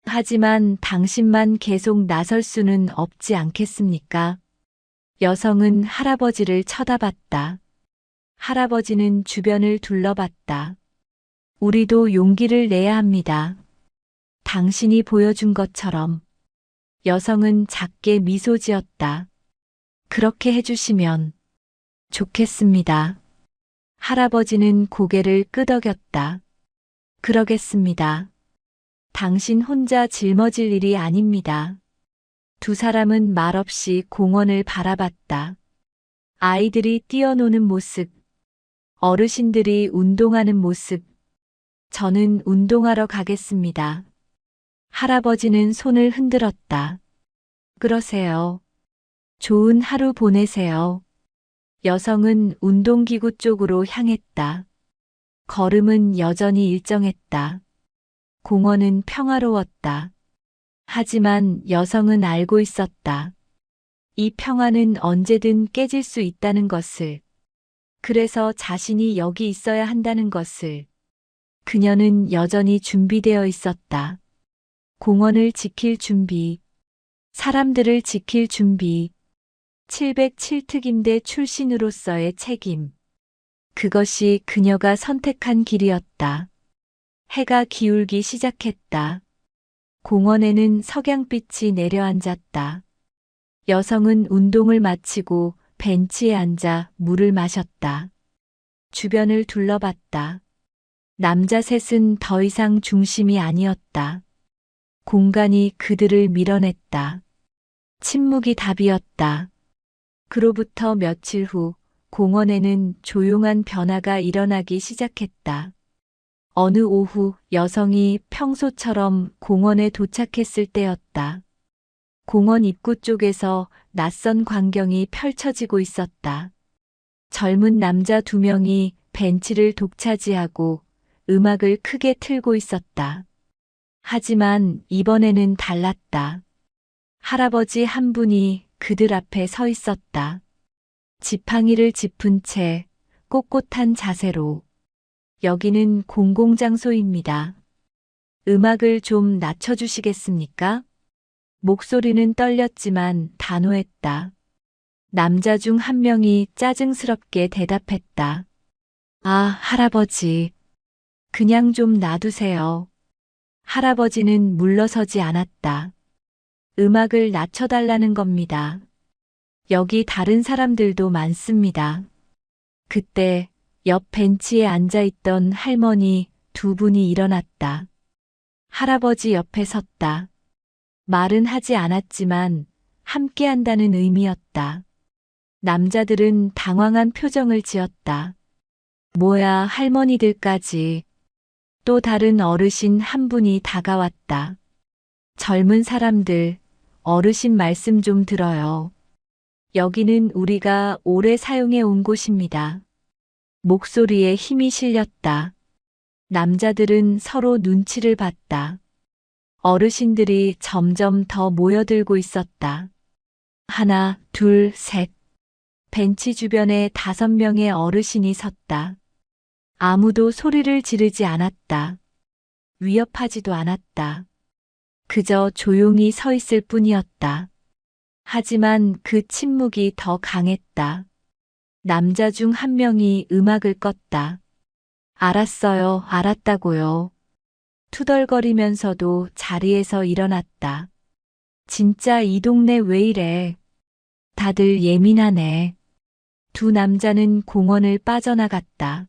하지만 당신만 계속 나설 수는 없지 않겠습니까? 여성은 할아버지를 쳐다봤다. 할아버지는 주변을 둘러봤다. 우리도 용기를 내야 합니다. 당신이 보여준 것처럼. 여성은 작게 미소 지었다. 그렇게 해주시면 좋겠습니다. 할아버지는 고개를 끄덕였다. 그러겠습니다. 당신 혼자 짊어질 일이 아닙니다. 두 사람은 말없이 공원을 바라봤다. 아이들이 뛰어노는 모습, 어르신들이 운동하는 모습. 저는 운동하러 가겠습니다. 할아버지는 손을 흔들었다. 그러세요. 좋은 하루 보내세요. 여성은 운동기구 쪽으로 향했다. 걸음은 여전히 일정했다. 공원은 평화로웠다. 하지만 여성은 알고 있었다. 이 평화는 언제든 깨질 수 있다는 것을. 그래서 자신이 여기 있어야 한다는 것을. 그녀는 여전히 준비되어 있었다. 공원을 지킬 준비. 사람들을 지킬 준비. 707특임대 출신으로서의 책임. 그것이 그녀가 선택한 길이었다. 해가 기울기 시작했다. 공원에는 석양빛이 내려앉았다. 여성은 운동을 마치고 벤치에 앉아 물을 마셨다. 주변을 둘러봤다. 남자 셋은 더 이상 중심이 아니었다. 공간이 그들을 밀어냈다. 침묵이 답이었다. 그로부터 며칠 후 공원에는 조용한 변화가 일어나기 시작했다. 어느 오후 여성이 평소처럼 공원에 도착했을 때였다. 공원 입구 쪽에서 낯선 광경이 펼쳐지고 있었다. 젊은 남자 두 명이 벤치를 독차지하고 음악을 크게 틀고 있었다. 하지만 이번에는 달랐다. 할아버지 한 분이 그들 앞에 서 있었다. 지팡이를 짚은 채 꼿꼿한 자세로. 여기는 공공장소입니다. 음악을 좀 낮춰주시겠습니까? 목소리는 떨렸지만 단호했다. 남자 중 한 명이 짜증스럽게 대답했다. 아, 할아버지. 그냥 좀 놔두세요. 할아버지는 물러서지 않았다. 음악을 낮춰달라는 겁니다. 여기 다른 사람들도 많습니다. 그때 옆 벤치에 앉아있던 할머니 두 분이 일어났다. 할아버지 옆에 섰다. 말은 하지 않았지만 함께 한다는 의미였다. 남자들은 당황한 표정을 지었다. 뭐야, 할머니들까지. 또 다른 어르신 한 분이 다가왔다. 젊은 사람들, 어르신 말씀 좀 들어요. 여기는 우리가 오래 사용해 온 곳입니다. 목소리에 힘이 실렸다. 남자들은 서로 눈치를 봤다. 어르신들이 점점 더 모여들고 있었다. 하나, 둘, 셋. 벤치 주변에 5명의 어르신이 섰다. 아무도 소리를 지르지 않았다. 위협하지도 않았다. 그저 조용히 서 있을 뿐이었다. 하지만 그 침묵이 더 강했다. 남자 중 한 명이 음악을 껐다. 알았어요, 알았다고요. 투덜거리면서도 자리에서 일어났다. 진짜 이 동네 왜 이래? 다들 예민하네. 두 남자는 공원을 빠져나갔다.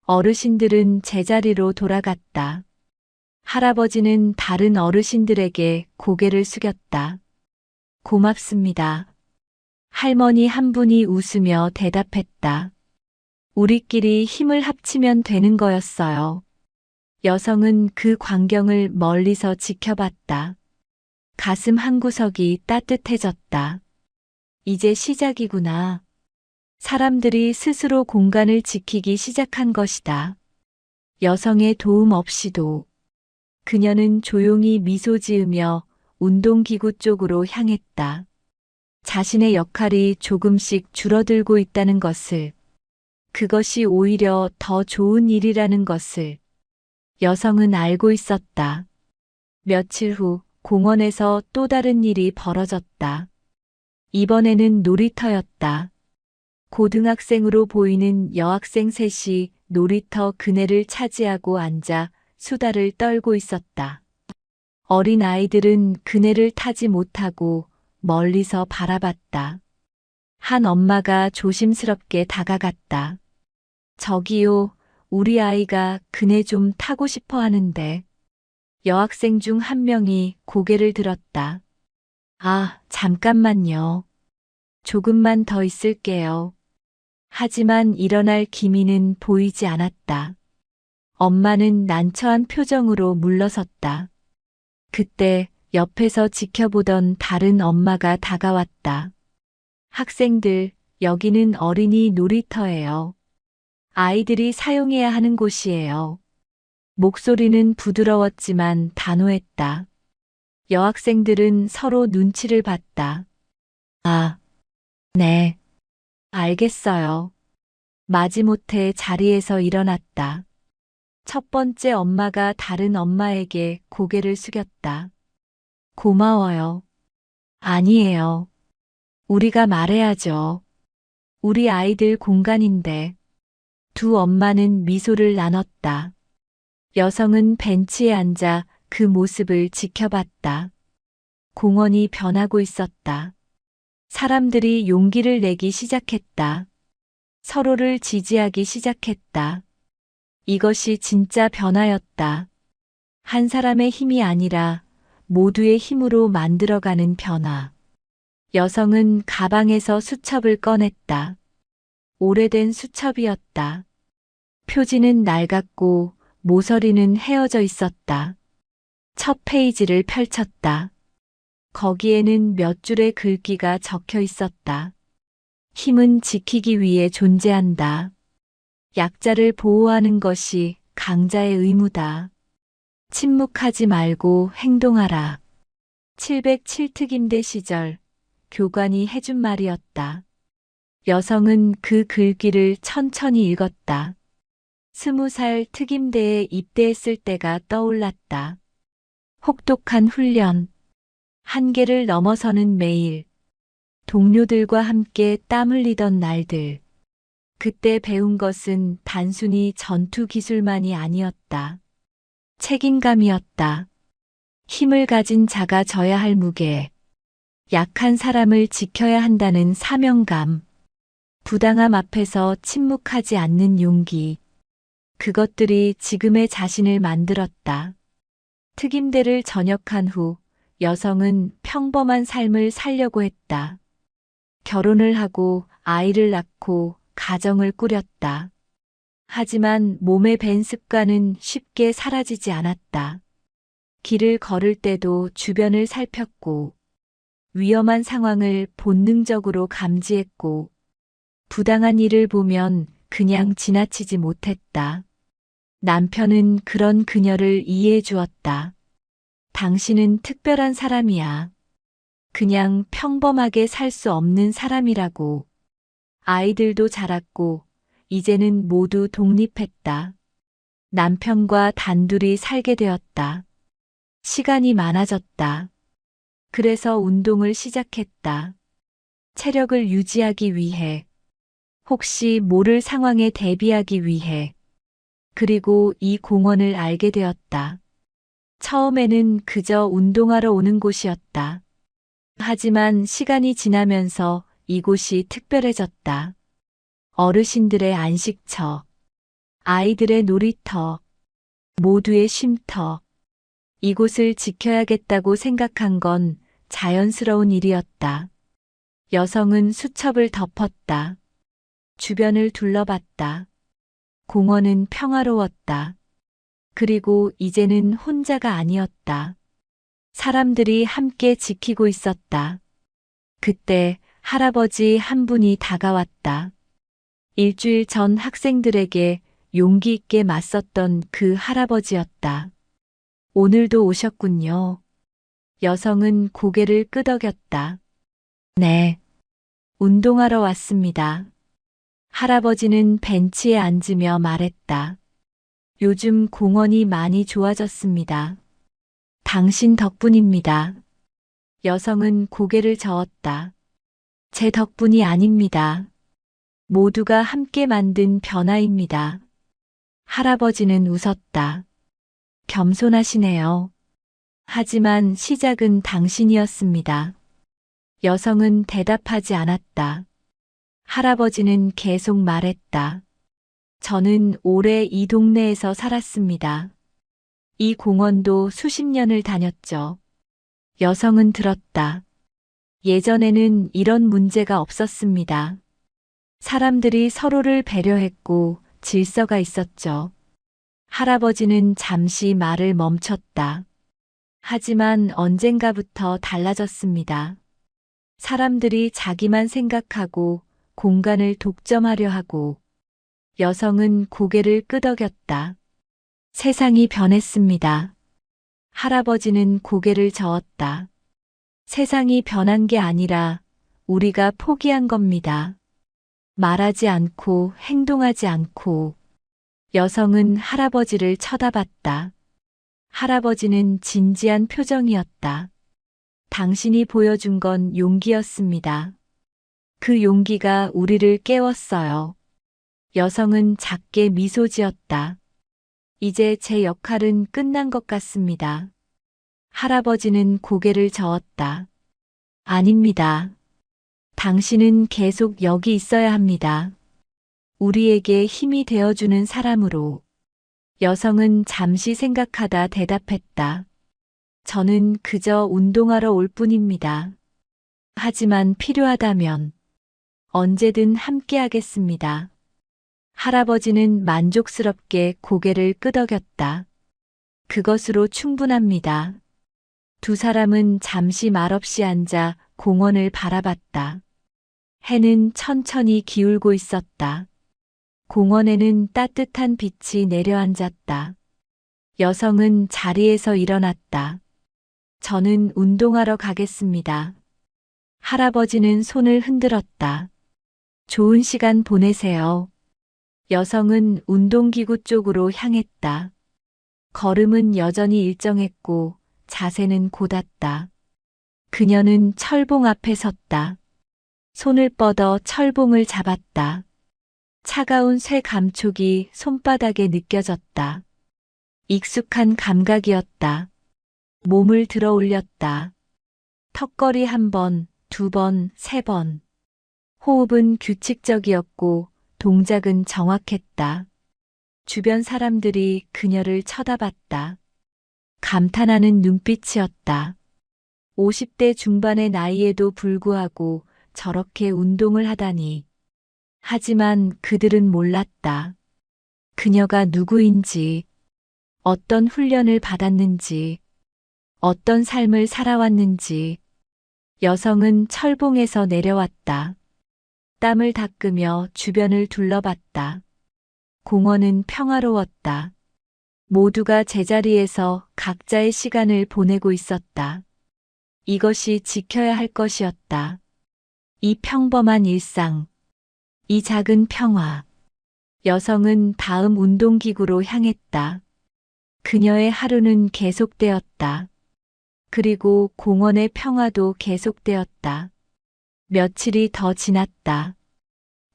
어르신들은 제자리로 돌아갔다. 할아버지는 다른 어르신들에게 고개를 숙였다. 고맙습니다. 할머니 한 분이 웃으며 대답했다. 우리끼리 힘을 합치면 되는 거였어요. 여성은 그 광경을 멀리서 지켜봤다. 가슴 한구석이 따뜻해졌다. 이제 시작이구나. 사람들이 스스로 공간을 지키기 시작한 것이다. 여성의 도움 없이도. 그녀는 조용히 미소 지으며 운동기구 쪽으로 향했다. 자신의 역할이 조금씩 줄어들고 있다는 것을, 그것이 오히려 더 좋은 일이라는 것을 여성은 알고 있었다. 며칠 후 공원에서 또 다른 일이 벌어졌다. 이번에는 놀이터였다. 고등학생으로 보이는 여학생 셋이 놀이터 그네를 차지하고 앉아 수다를 떨고 있었다. 어린 아이들은 그네를 타지 못하고 멀리서 바라봤다. 한 엄마가 조심스럽게 다가갔다. 저기요, 우리 아이가 그네 좀 타고 싶어 하는데. 여학생 중 한 명이 고개를 들었다. 아, 잠깐만요. 조금만 더 있을게요. 하지만 일어날 기미는 보이지 않았다. 엄마는 난처한 표정으로 물러섰다. 그때 옆에서 지켜보던 다른 엄마가 다가왔다. 학생들, 여기는 어린이 놀이터예요. 아이들이 사용해야 하는 곳이에요. 목소리는 부드러웠지만 단호했다. 여학생들은 서로 눈치를 봤다. 아, 네. 알겠어요. 마지못해 자리에서 일어났다. 첫 번째 엄마가 다른 엄마에게 고개를 숙였다. 고마워요. 아니에요. 우리가 말해야죠. 우리 아이들 공간인데. 두 엄마는 미소를 나눴다. 여성은 벤치에 앉아 그 모습을 지켜봤다. 공원이 변하고 있었다. 사람들이 용기를 내기 시작했다. 서로를 지지하기 시작했다. 이것이 진짜 변화였다. 한 사람의 힘이 아니라 모두의 힘으로 만들어가는 변화. 여성은 가방에서 수첩을 꺼냈다. 오래된 수첩이었다. 표지는 낡았고 모서리는 헤어져 있었다. 첫 페이지를 펼쳤다. 거기에는 몇 줄의 글귀가 적혀 있었다. 힘은 지키기 위해 존재한다. 약자를 보호하는 것이 강자의 의무다. 침묵하지 말고 행동하라. 707특임대 시절 교관이 해준 말이었다. 여성은 그 글귀를 천천히 읽었다. 20살 특임대에 입대했을 때가 떠올랐다. 혹독한 훈련, 한계를 넘어서는 매일, 동료들과 함께 땀 흘리던 날들. 그때 배운 것은 단순히 전투 기술만이 아니었다. 책임감이었다. 힘을 가진 자가 져야 할 무게, 약한 사람을 지켜야 한다는 사명감, 부당함 앞에서 침묵하지 않는 용기. 그것들이 지금의 자신을 만들었다. 특임대를 전역한 후 여성은 평범한 삶을 살려고 했다. 결혼을 하고 아이를 낳고 가정을 꾸렸다. 하지만 몸에 밴 습관은 쉽게 사라지지 않았다. 길을 걸을 때도 주변을 살폈고, 위험한 상황을 본능적으로 감지했고, 부당한 일을 보면 그냥 지나치지 못했다. 남편은 그런 그녀를 이해해 주었다. 당신은 특별한 사람이야. 그냥 평범하게 살 수 없는 사람이라고. 아이들도 자랐고, 이제는 모두 독립했다. 남편과 단둘이 살게 되었다. 시간이 많아졌다. 그래서 운동을 시작했다. 체력을 유지하기 위해, 혹시 모를 상황에 대비하기 위해, 그리고 이 공원을 알게 되었다. 처음에는 그저 운동하러 오는 곳이었다. 하지만 시간이 지나면서 이곳이 특별해졌다. 어르신들의 안식처, 아이들의 놀이터, 모두의 쉼터. 이곳을 지켜야겠다고 생각한 건 자연스러운 일이었다. 여성은 수첩을 덮었다. 주변을 둘러봤다. 공원은 평화로웠다. 그리고 이제는 혼자가 아니었다. 사람들이 함께 지키고 있었다. 그때 할아버지 한 분이 다가왔다. 일주일 전 학생들에게 용기 있게 맞섰던 그 할아버지였다. 오늘도 오셨군요. 여성은 고개를 끄덕였다. 네. 운동하러 왔습니다. 할아버지는 벤치에 앉으며 말했다. 요즘 공원이 많이 좋아졌습니다. 당신 덕분입니다. 여성은 고개를 저었다. 제 덕분이 아닙니다. 모두가 함께 만든 변화입니다. 할아버지는 웃었다. 겸손하시네요. 하지만 시작은 당신이었습니다. 여성은 대답하지 않았다. 할아버지는 계속 말했다. 저는 오래 이 동네에서 살았습니다. 이 공원도 수십 년을 다녔죠. 여성은 들었다. 예전에는 이런 문제가 없었습니다. 사람들이 서로를 배려했고 질서가 있었죠. 할아버지는 잠시 말을 멈췄다. 하지만 언젠가부터 달라졌습니다. 사람들이 자기만 생각하고 공간을 독점하려 하고, 여성은 고개를 끄덕였다. 세상이 변했습니다. 할아버지는 고개를 저었다. 세상이 변한 게 아니라 우리가 포기한 겁니다. 말하지 않고 행동하지 않고. 여성은 할아버지를 쳐다봤다. 할아버지는 진지한 표정이었다. 당신이 보여준 건 용기였습니다. 그 용기가 우리를 깨웠어요. 여성은 작게 미소 지었다. 이제 제 역할은 끝난 것 같습니다. 할아버지는 고개를 저었다. 아닙니다. 당신은 계속 여기 있어야 합니다. 우리에게 힘이 되어주는 사람으로. 여성은 잠시 생각하다 대답했다. 저는 그저 운동하러 올 뿐입니다. 하지만 필요하다면 언제든 함께 하겠습니다. 할아버지는 만족스럽게 고개를 끄덕였다. 그것으로 충분합니다. 두 사람은 잠시 말없이 앉아 공원을 바라봤다. 해는 천천히 기울고 있었다. 공원에는 따뜻한 빛이 내려앉았다. 여성은 자리에서 일어났다. 저는 운동하러 가겠습니다. 할아버지는 손을 흔들었다. 좋은 시간 보내세요. 여성은 운동기구 쪽으로 향했다. 걸음은 여전히 일정했고 자세는 곧았다. 그녀는 철봉 앞에 섰다. 손을 뻗어 철봉을 잡았다. 차가운 쇠 감촉이 손바닥에 느껴졌다. 익숙한 감각이었다. 몸을 들어 올렸다. 턱걸이 한 번, 두 번, 세 번. 호흡은 규칙적이었고 동작은 정확했다. 주변 사람들이 그녀를 쳐다봤다. 감탄하는 눈빛이었다. 50대 중반의 나이에도 불구하고 저렇게 운동을 하다니. 하지만 그들은 몰랐다. 그녀가 누구인지, 어떤 훈련을 받았는지, 어떤 삶을 살아왔는지. 여성은 철봉에서 내려왔다. 땀을 닦으며 주변을 둘러봤다. 공원은 평화로웠다. 모두가 제자리에서 각자의 시간을 보내고 있었다. 이것이 지켜야 할 것이었다. 이 평범한 일상, 이 작은 평화. 여성은 다음 운동기구로 향했다. 그녀의 하루는 계속되었다. 그리고 공원의 평화도 계속되었다. 며칠이 더 지났다.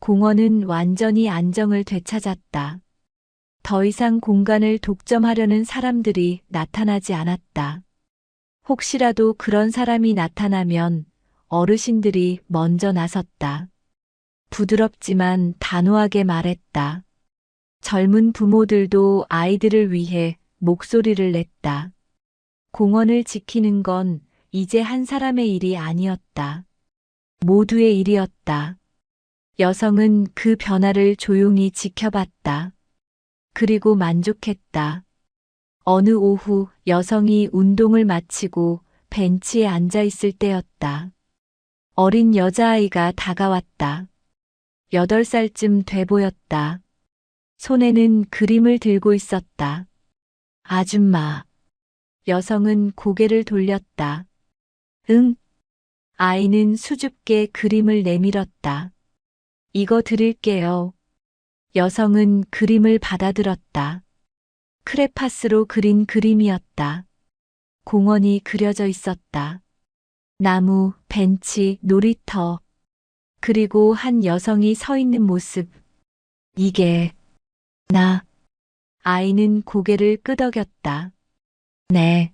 공원은 완전히 안정을 되찾았다. 더 이상 공간을 독점하려는 사람들이 나타나지 않았다. 혹시라도 그런 사람이 나타나면 어르신들이 먼저 나섰다. 부드럽지만 단호하게 말했다. 젊은 부모들도 아이들을 위해 목소리를 냈다. 공원을 지키는 건 이제 한 사람의 일이 아니었다. 모두의 일이었다. 여성은 그 변화를 조용히 지켜봤다. 그리고 만족했다. 어느 오후 여성이 운동을 마치고 벤치에 앉아 있을 때였다. 어린 여자아이가 다가왔다. 8살쯤 돼 보였다. 손에는 그림을 들고 있었다. 아줌마. 여성은 고개를 돌렸다. 응. 아이는 수줍게 그림을 내밀었다. 이거 드릴게요. 여성은 그림을 받아들었다. 크레파스로 그린 그림이었다. 공원이 그려져 있었다. 나무, 벤치, 놀이터, 그리고 한 여성이 서 있는 모습. 이게 나. 아이는 고개를 끄덕였다. 네.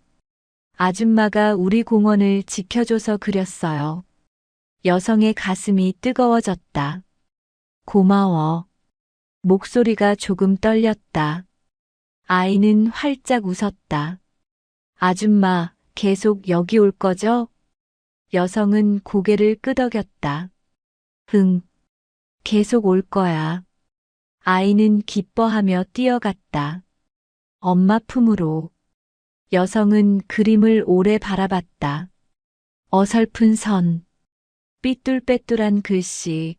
아줌마가 우리 공원을 지켜줘서 그렸어요. 여성의 가슴이 뜨거워졌다. 고마워. 목소리가 조금 떨렸다. 아이는 활짝 웃었다. 아줌마, 계속 여기 올 거죠? 여성은 고개를 끄덕였다. 응. 계속 올 거야. 아이는 기뻐하며 뛰어갔다. 엄마 품으로. 여성은 그림을 오래 바라봤다. 어설픈 선, 삐뚤빼뚤한 글씨.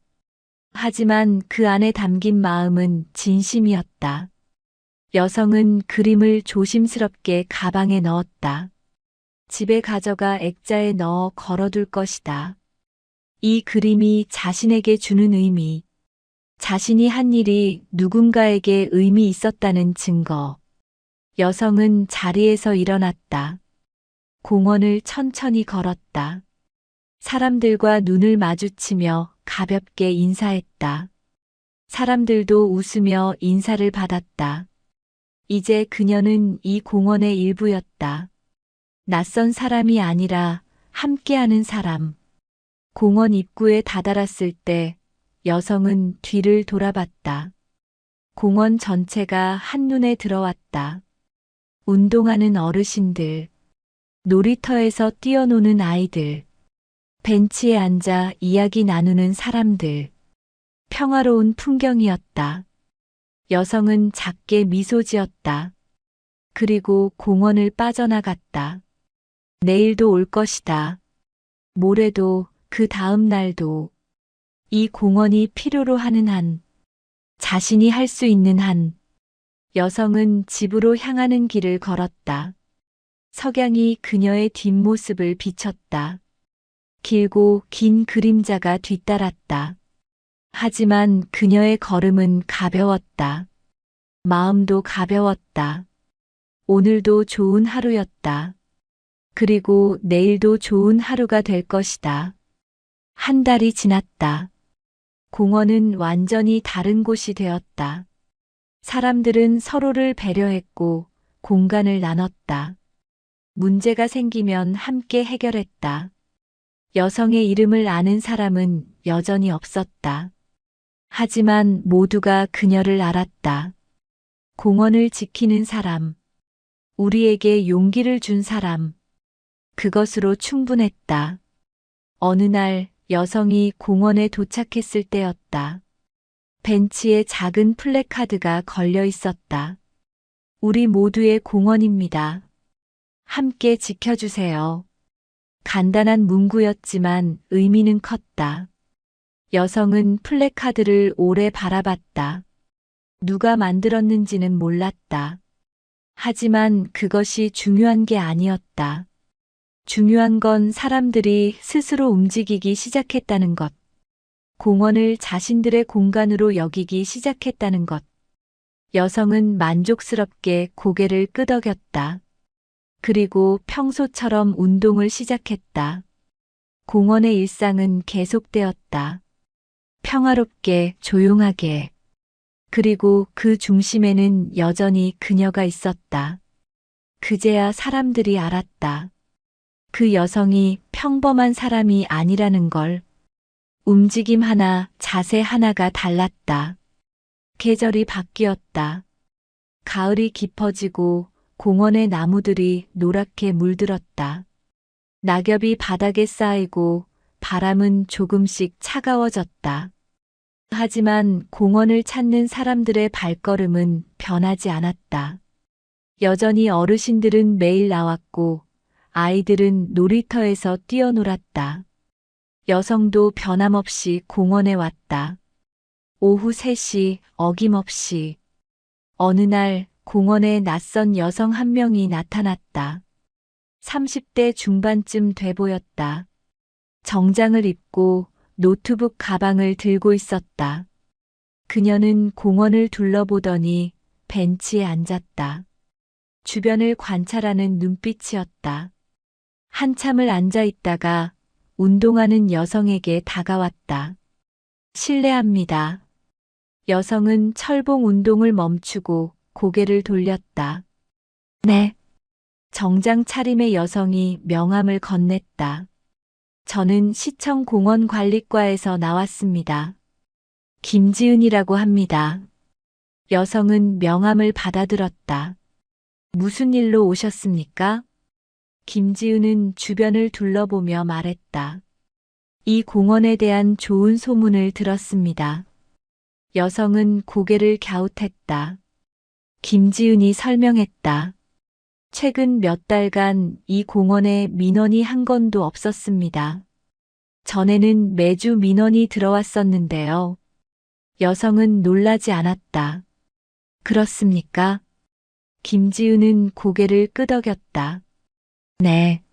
하지만 그 안에 담긴 마음은 진심이었다. 여성은 그림을 조심스럽게 가방에 넣었다. 집에 가져가 액자에 넣어 걸어둘 것이다. 이 그림이 자신에게 주는 의미, 자신이 한 일이 누군가에게 의미 있었다는 증거. 여성은 자리에서 일어났다. 공원을 천천히 걸었다. 사람들과 눈을 마주치며 가볍게 인사했다. 사람들도 웃으며 인사를 받았다. 이제 그녀는 이 공원의 일부였다. 낯선 사람이 아니라 함께하는 사람. 공원 입구에 다다랐을 때 여성은 뒤를 돌아봤다. 공원 전체가 한눈에 들어왔다. 운동하는 어르신들, 놀이터에서 뛰어노는 아이들, 벤치에 앉아 이야기 나누는 사람들. 평화로운 풍경이었다. 여성은 작게 미소 지었다. 그리고 공원을 빠져나갔다. 내일도 올 것이다. 모레도, 그 다음 날도. 이 공원이 필요로 하는 한, 자신이 할 수 있는 한. 여성은 집으로 향하는 길을 걸었다. 석양이 그녀의 뒷모습을 비쳤다. 길고 긴 그림자가 뒤따랐다. 하지만 그녀의 걸음은 가벼웠다. 마음도 가벼웠다. 오늘도 좋은 하루였다. 그리고 내일도 좋은 하루가 될 것이다. 한 달이 지났다. 공원은 완전히 다른 곳이 되었다. 사람들은 서로를 배려했고 공간을 나눴다. 문제가 생기면 함께 해결했다. 여성의 이름을 아는 사람은 여전히 없었다. 하지만 모두가 그녀를 알았다. 공원을 지키는 사람, 우리에게 용기를 준 사람, 그것으로 충분했다. 어느 날 여성이 공원에 도착했을 때였다. 벤치에 작은 플래카드가 걸려 있었다. 우리 모두의 공원입니다. 함께 지켜주세요. 간단한 문구였지만 의미는 컸다. 여성은 플래카드를 오래 바라봤다. 누가 만들었는지는 몰랐다. 하지만 그것이 중요한 게 아니었다. 중요한 건 사람들이 스스로 움직이기 시작했다는 것. 공원을 자신들의 공간으로 여기기 시작했다는 것. 여성은 만족스럽게 고개를 끄덕였다. 그리고 평소처럼 운동을 시작했다. 공원의 일상은 계속되었다. 평화롭게, 조용하게. 그리고 그 중심에는 여전히 그녀가 있었다. 그제야 사람들이 알았다. 그 여성이 평범한 사람이 아니라는 걸. 움직임 하나, 자세 하나가 달랐다. 계절이 바뀌었다. 가을이 깊어지고 공원의 나무들이 노랗게 물들었다. 낙엽이 바닥에 쌓이고 바람은 조금씩 차가워졌다. 하지만 공원을 찾는 사람들의 발걸음은 변하지 않았다. 여전히 어르신들은 매일 나왔고 아이들은 놀이터에서 뛰어놀았다. 여성도 변함없이 공원에 왔다. 오후 3시 어김없이. 어느 날 공원에 낯선 여성 한 명이 나타났다. 30대 중반쯤 돼 보였다. 정장을 입고 노트북 가방을 들고 있었다. 그녀는 공원을 둘러보더니 벤치에 앉았다. 주변을 관찰하는 눈빛이었다. 한참을 앉아 있다가 운동하는 여성에게 다가왔다. 실례합니다. 여성은 철봉 운동을 멈추고 고개를 돌렸다. 네. 정장 차림의 여성이 명함을 건넸다. 저는 시청 공원관리과에서 나왔습니다. 김지은이라고 합니다. 여성은 명함을 받아들었다. 무슨 일로 오셨습니까? 김지은은 주변을 둘러보며 말했다. 이 공원에 대한 좋은 소문을 들었습니다. 여성은 고개를 갸웃했다. 김지은이 설명했다. 최근 몇 달간 이 공원에 민원이 한 건도 없었습니다. 전에는 매주 민원이 들어왔었는데요. 여성은 놀라지 않았다. 그렇습니까? 김지은은 고개를 끄덕였다. 네.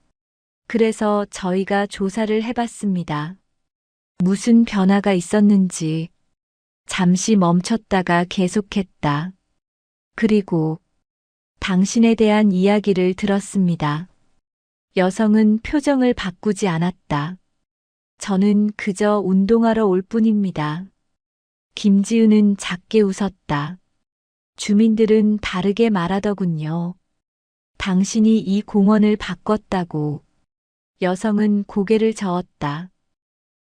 그래서 저희가 조사를 해봤습니다. 무슨 변화가 있었는지. 잠시 멈췄다가 계속했다. 그리고 당신에 대한 이야기를 들었습니다. 여성은 표정을 바꾸지 않았다. 저는 그저 운동하러 올 뿐입니다. 김지은은 작게 웃었다. 주민들은 다르게 말하더군요. 당신이 이 공원을 바꿨다고. 여성은 고개를 저었다.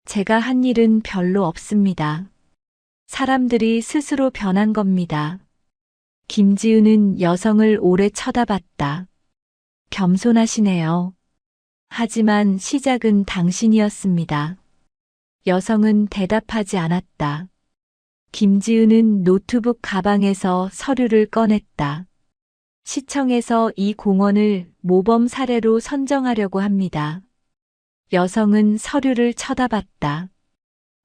제가 한 일은 별로 없습니다. 사람들이 스스로 변한 겁니다. 김지은은 여성을 오래 쳐다봤다. 겸손하시네요. 하지만 시작은 당신이었습니다. 여성은 대답하지 않았다. 김지은은 노트북 가방에서 서류를 꺼냈다. 시청에서 이 공원을 모범 사례로 선정하려고 합니다. 여성은 서류를 쳐다봤다.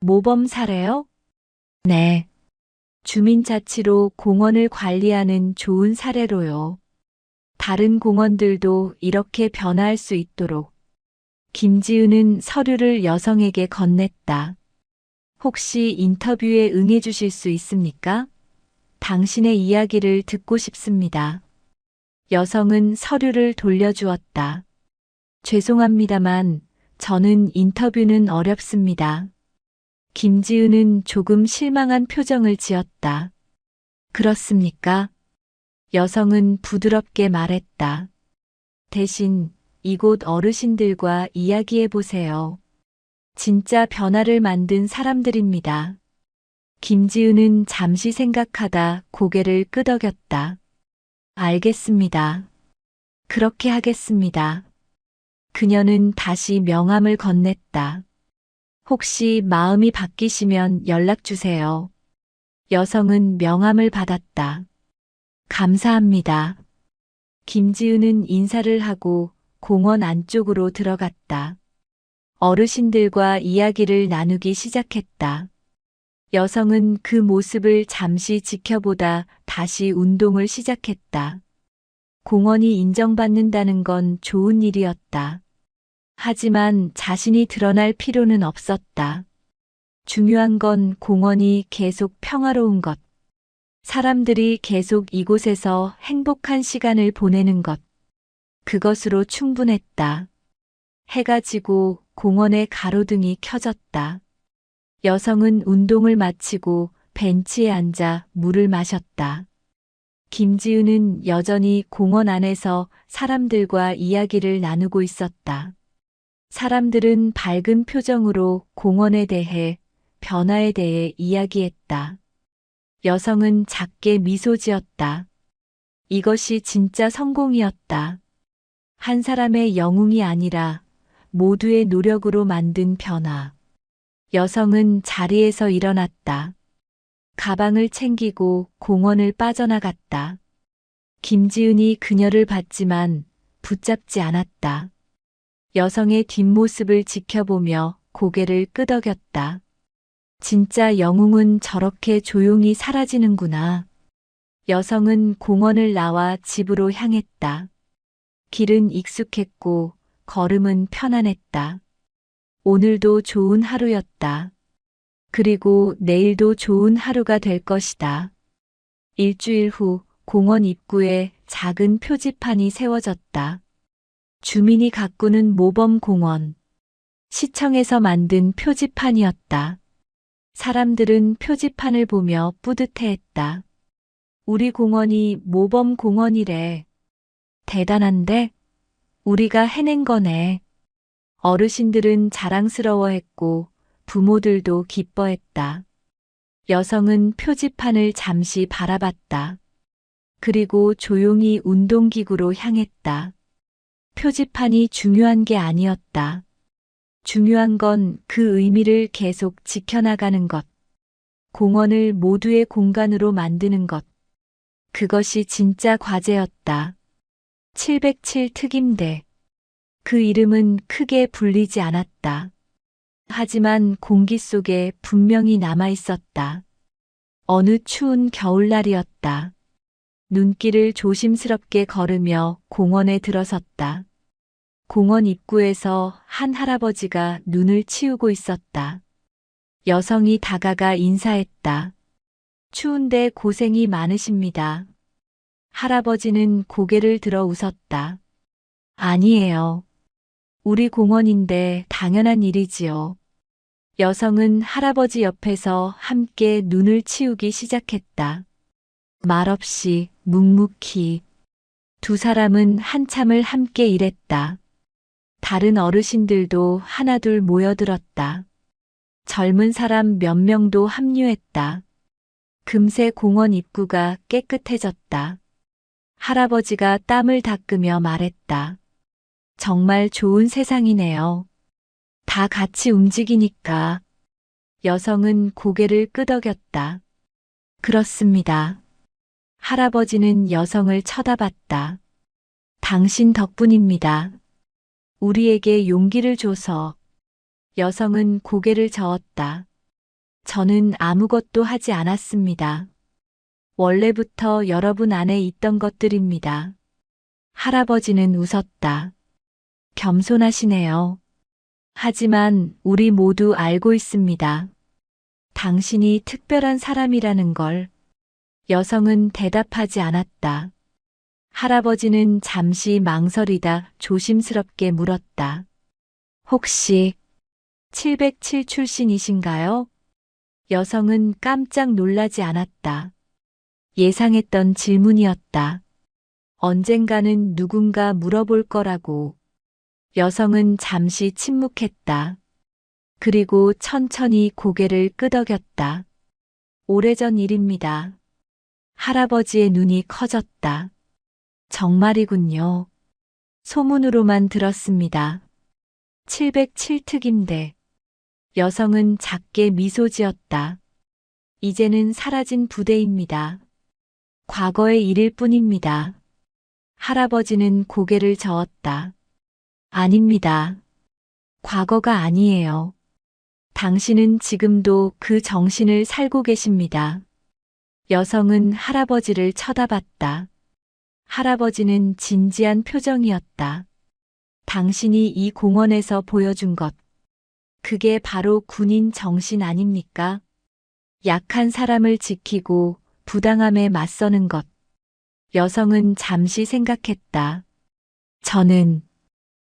모범 사례요? 네. 주민자치로 공원을 관리하는 좋은 사례로요. 다른 공원들도 이렇게 변화할 수 있도록. 김지은은 서류를 여성에게 건넸다. 혹시 인터뷰에 응해 주실 수 있습니까? 당신의 이야기를 듣고 싶습니다. 여성은 서류를 돌려주었다. 죄송합니다만 저는 인터뷰는 어렵습니다. 김지은은 조금 실망한 표정을 지었다. 그렇습니까? 여성은 부드럽게 말했다. 대신 이곳 어르신들과 이야기해 보세요. 진짜 변화를 만든 사람들입니다. 김지은은 잠시 생각하다 고개를 끄덕였다. 알겠습니다. 그렇게 하겠습니다. 그녀는 다시 명함을 건넸다. 혹시 마음이 바뀌시면 연락 주세요. 여성은 명함을 받았다. 감사합니다. 김지은은 인사를 하고 공원 안쪽으로 들어갔다. 어르신들과 이야기를 나누기 시작했다. 여성은 그 모습을 잠시 지켜보다 다시 운동을 시작했다. 공원이 인정받는다는 건 좋은 일이었다. 하지만 자신이 드러날 필요는 없었다. 중요한 건 공원이 계속 평화로운 것. 사람들이 계속 이곳에서 행복한 시간을 보내는 것. 그것으로 충분했다. 해가 지고 공원의 가로등이 켜졌다. 여성은 운동을 마치고 벤치에 앉아 물을 마셨다. 김지은은 여전히 공원 안에서 사람들과 이야기를 나누고 있었다. 사람들은 밝은 표정으로 공원에 대해, 변화에 대해 이야기했다. 여성은 작게 미소 지었다. 이것이 진짜 성공이었다. 한 사람의 영웅이 아니라 모두의 노력으로 만든 변화. 여성은 자리에서 일어났다. 가방을 챙기고 공원을 빠져나갔다. 김지은이 그녀를 봤지만 붙잡지 않았다. 여성의 뒷모습을 지켜보며 고개를 끄덕였다. 진짜 영웅은 저렇게 조용히 사라지는구나. 여성은 공원을 나와 집으로 향했다. 길은 익숙했고 걸음은 편안했다. 오늘도 좋은 하루였다. 그리고 내일도 좋은 하루가 될 것이다. 일주일 후 공원 입구에 작은 표지판이 세워졌다. 주민이 가꾸는 모범공원. 시청에서 만든 표지판이었다. 사람들은 표지판을 보며 뿌듯해했다. 우리 공원이 모범공원이래. 대단한데? 우리가 해낸 거네. 어르신들은 자랑스러워했고 부모들도 기뻐했다. 여성은 표지판을 잠시 바라봤다. 그리고 조용히 운동기구로 향했다. 표지판이 중요한 게 아니었다. 중요한 건 그 의미를 계속 지켜나가는 것. 공원을 모두의 공간으로 만드는 것. 그것이 진짜 과제였다. 707 특임대. 그 이름은 크게 불리지 않았다. 하지만 공기 속에 분명히 남아 있었다. 어느 추운 겨울날이었다. 눈길을 조심스럽게 걸으며 공원에 들어섰다. 공원 입구에서 한 할아버지가 눈을 치우고 있었다. 여성이 다가가 인사했다. 추운데 고생이 많으십니다. 할아버지는 고개를 들어 웃었다. 아니에요. 우리 공원인데 당연한 일이지요. 여성은 할아버지 옆에서 함께 눈을 치우기 시작했다. 말없이 묵묵히. 두 사람은 한참을 함께 일했다. 다른 어르신들도 하나둘 모여들었다. 젊은 사람 몇 명도 합류했다. 금세 공원 입구가 깨끗해졌다. 할아버지가 땀을 닦으며 말했다. 정말 좋은 세상이네요. 다 같이 움직이니까. 여성은 고개를 끄덕였다. 그렇습니다. 할아버지는 여성을 쳐다봤다. 당신 덕분입니다. 우리에게 용기를 줘서. 여성은 고개를 저었다. 저는 아무것도 하지 않았습니다. 원래부터 여러분 안에 있던 것들입니다. 할아버지는 웃었다. 겸손하시네요. 하지만 우리 모두 알고 있습니다. 당신이 특별한 사람이라는 걸. 여성은 대답하지 않았다. 할아버지는 잠시 망설이다 조심스럽게 물었다. 혹시 707 출신이신가요? 여성은 깜짝 놀라지 않았다. 예상했던 질문이었다. 언젠가는 누군가 물어볼 거라고. 여성은 잠시 침묵했다. 그리고 천천히 고개를 끄덕였다. 오래전 일입니다. 할아버지의 눈이 커졌다. 정말이군요. 소문으로만 들었습니다. 707특임대. 여성은 작게 미소 지었다. 이제는 사라진 부대입니다. 과거의 일일 뿐입니다. 할아버지는 고개를 저었다. 아닙니다. 과거가 아니에요. 당신은 지금도 그 정신을 살고 계십니다. 여성은 할아버지를 쳐다봤다. 할아버지는 진지한 표정이었다. 당신이 이 공원에서 보여준 것. 그게 바로 군인 정신 아닙니까? 약한 사람을 지키고 부당함에 맞서는 것. 여성은 잠시 생각했다. 저는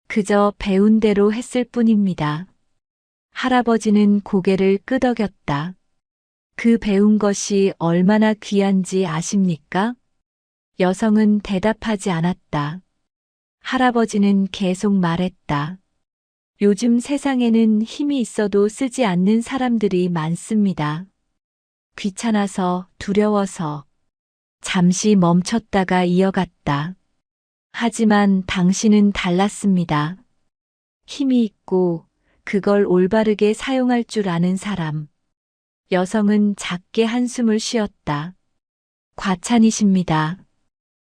그저 배운 대로 했을 뿐입니다. 할아버지는 고개를 끄덕였다. 그 배운 것이 얼마나 귀한지 아십니까? 여성은 대답하지 않았다. 할아버지는 계속 말했다. 요즘 세상에는 힘이 있어도 쓰지 않는 사람들이 많습니다. 귀찮아서, 두려워서. 잠시 멈췄다가 이어갔다. 하지만 당신은 달랐습니다. 힘이 있고 그걸 올바르게 사용할 줄 아는 사람. 여성은 작게 한숨을 쉬었다. 과찬이십니다.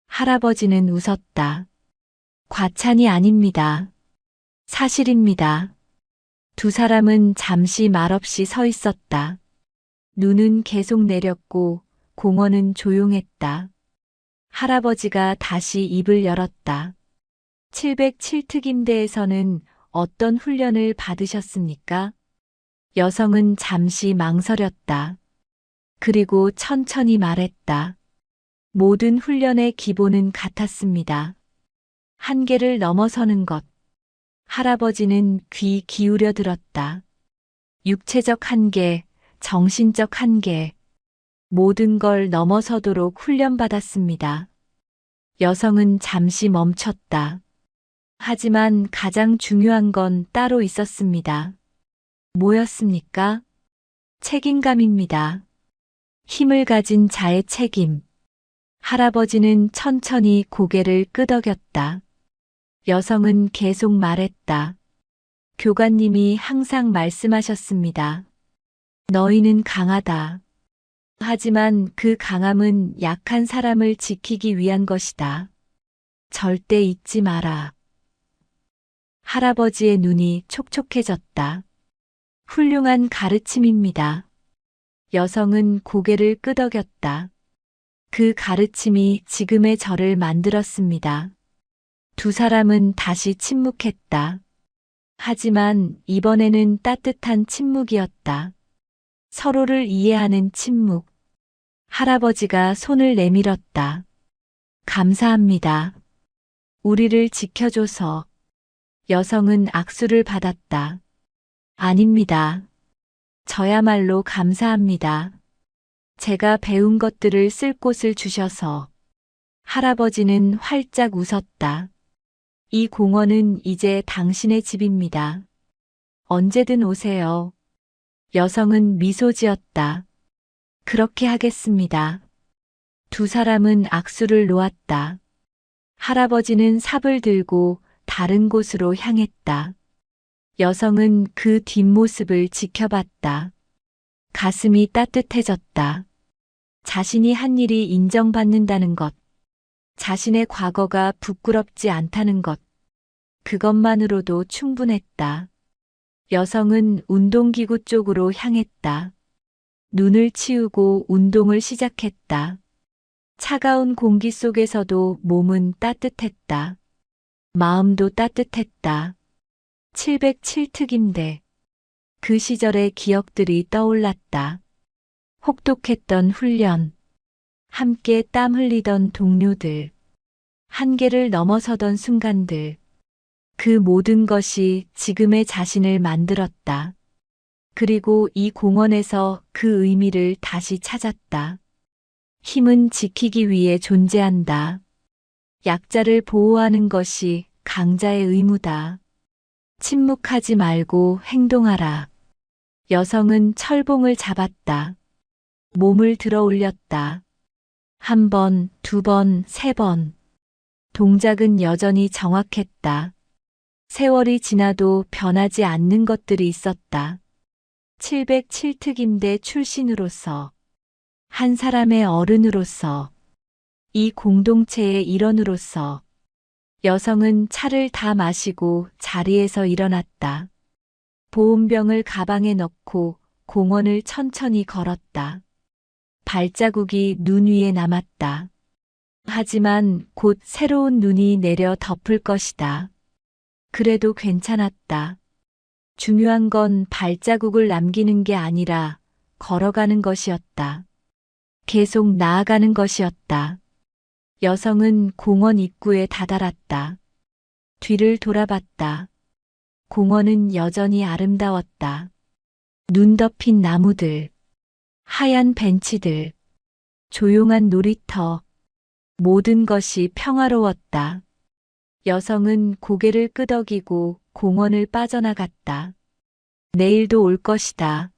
할아버지는 웃었다. 과찬이 아닙니다. 사실입니다. 두 사람은 잠시 말없이 서 있었다. 눈은 계속 내렸고 공원은 조용했다. 할아버지가 다시 입을 열었다. 707특임대에서는 어떤 훈련을 받으셨습니까? 여성은 잠시 망설였다. 그리고 천천히 말했다. 모든 훈련의 기본은 같았습니다. 한계를 넘어서는 것. 할아버지는 귀 기울여 들었다. 육체적 한계, 정신적 한계. 모든 걸 넘어서도록 훈련받았습니다. 여성은 잠시 멈췄다. 하지만 가장 중요한 건 따로 있었습니다. 뭐였습니까? 책임감입니다. 힘을 가진 자의 책임. 할아버지는 천천히 고개를 끄덕였다. 여성은 계속 말했다. 교관님이 항상 말씀하셨습니다. 너희는 강하다. 하지만 그 강함은 약한 사람을 지키기 위한 것이다. 절대 잊지 마라. 할아버지의 눈이 촉촉해졌다. 훌륭한 가르침입니다. 여성은 고개를 끄덕였다. 그 가르침이 지금의 저를 만들었습니다. 두 사람은 다시 침묵했다. 하지만 이번에는 따뜻한 침묵이었다. 서로를 이해하는 침묵. 할아버지가 손을 내밀었다. 감사합니다. 우리를 지켜줘서. 여성은 악수를 받았다. 아닙니다. 저야말로 감사합니다. 제가 배운 것들을 쓸 곳을 주셔서. 할아버지는 활짝 웃었다. 이 공원은 이제 당신의 집입니다. 언제든 오세요. 여성은 미소 지었다. 그렇게 하겠습니다. 두 사람은 악수를 놓았다. 할아버지는 삽을 들고 다른 곳으로 향했다. 여성은 그 뒷모습을 지켜봤다. 가슴이 따뜻해졌다. 자신이 한 일이 인정받는다는 것. 자신의 과거가 부끄럽지 않다는 것. 그것만으로도 충분했다. 여성은 운동기구 쪽으로 향했다. 눈을 치우고 운동을 시작했다. 차가운 공기 속에서도 몸은 따뜻했다. 마음도 따뜻했다. 707특임대. 그 시절의 기억들이 떠올랐다. 혹독했던 훈련, 함께 땀 흘리던 동료들, 한계를 넘어서던 순간들, 그 모든 것이 지금의 자신을 만들었다. 그리고 이 공원에서 그 의미를 다시 찾았다. 힘은 지키기 위해 존재한다. 약자를 보호하는 것이 강자의 의무다. 침묵하지 말고 행동하라. 여성은 철봉을 잡았다. 몸을 들어 올렸다. 한 번, 두 번, 세 번. 동작은 여전히 정확했다. 세월이 지나도 변하지 않는 것들이 있었다. 707특임대 출신으로서, 한 사람의 어른으로서, 이 공동체의 일원으로서, 여성은 차를 다 마시고 자리에서 일어났다. 보온병을 가방에 넣고 공원을 천천히 걸었다. 발자국이 눈 위에 남았다. 하지만 곧 새로운 눈이 내려 덮을 것이다. 그래도 괜찮았다. 중요한 건 발자국을 남기는 게 아니라 걸어가는 것이었다. 계속 나아가는 것이었다. 여성은 공원 입구에 다다랐다. 뒤를 돌아봤다. 공원은 여전히 아름다웠다. 눈 덮인 나무들, 하얀 벤치들, 조용한 놀이터, 모든 것이 평화로웠다. 여성은 고개를 끄덕이고 공원을 빠져나갔다. 내일도 올 것이다.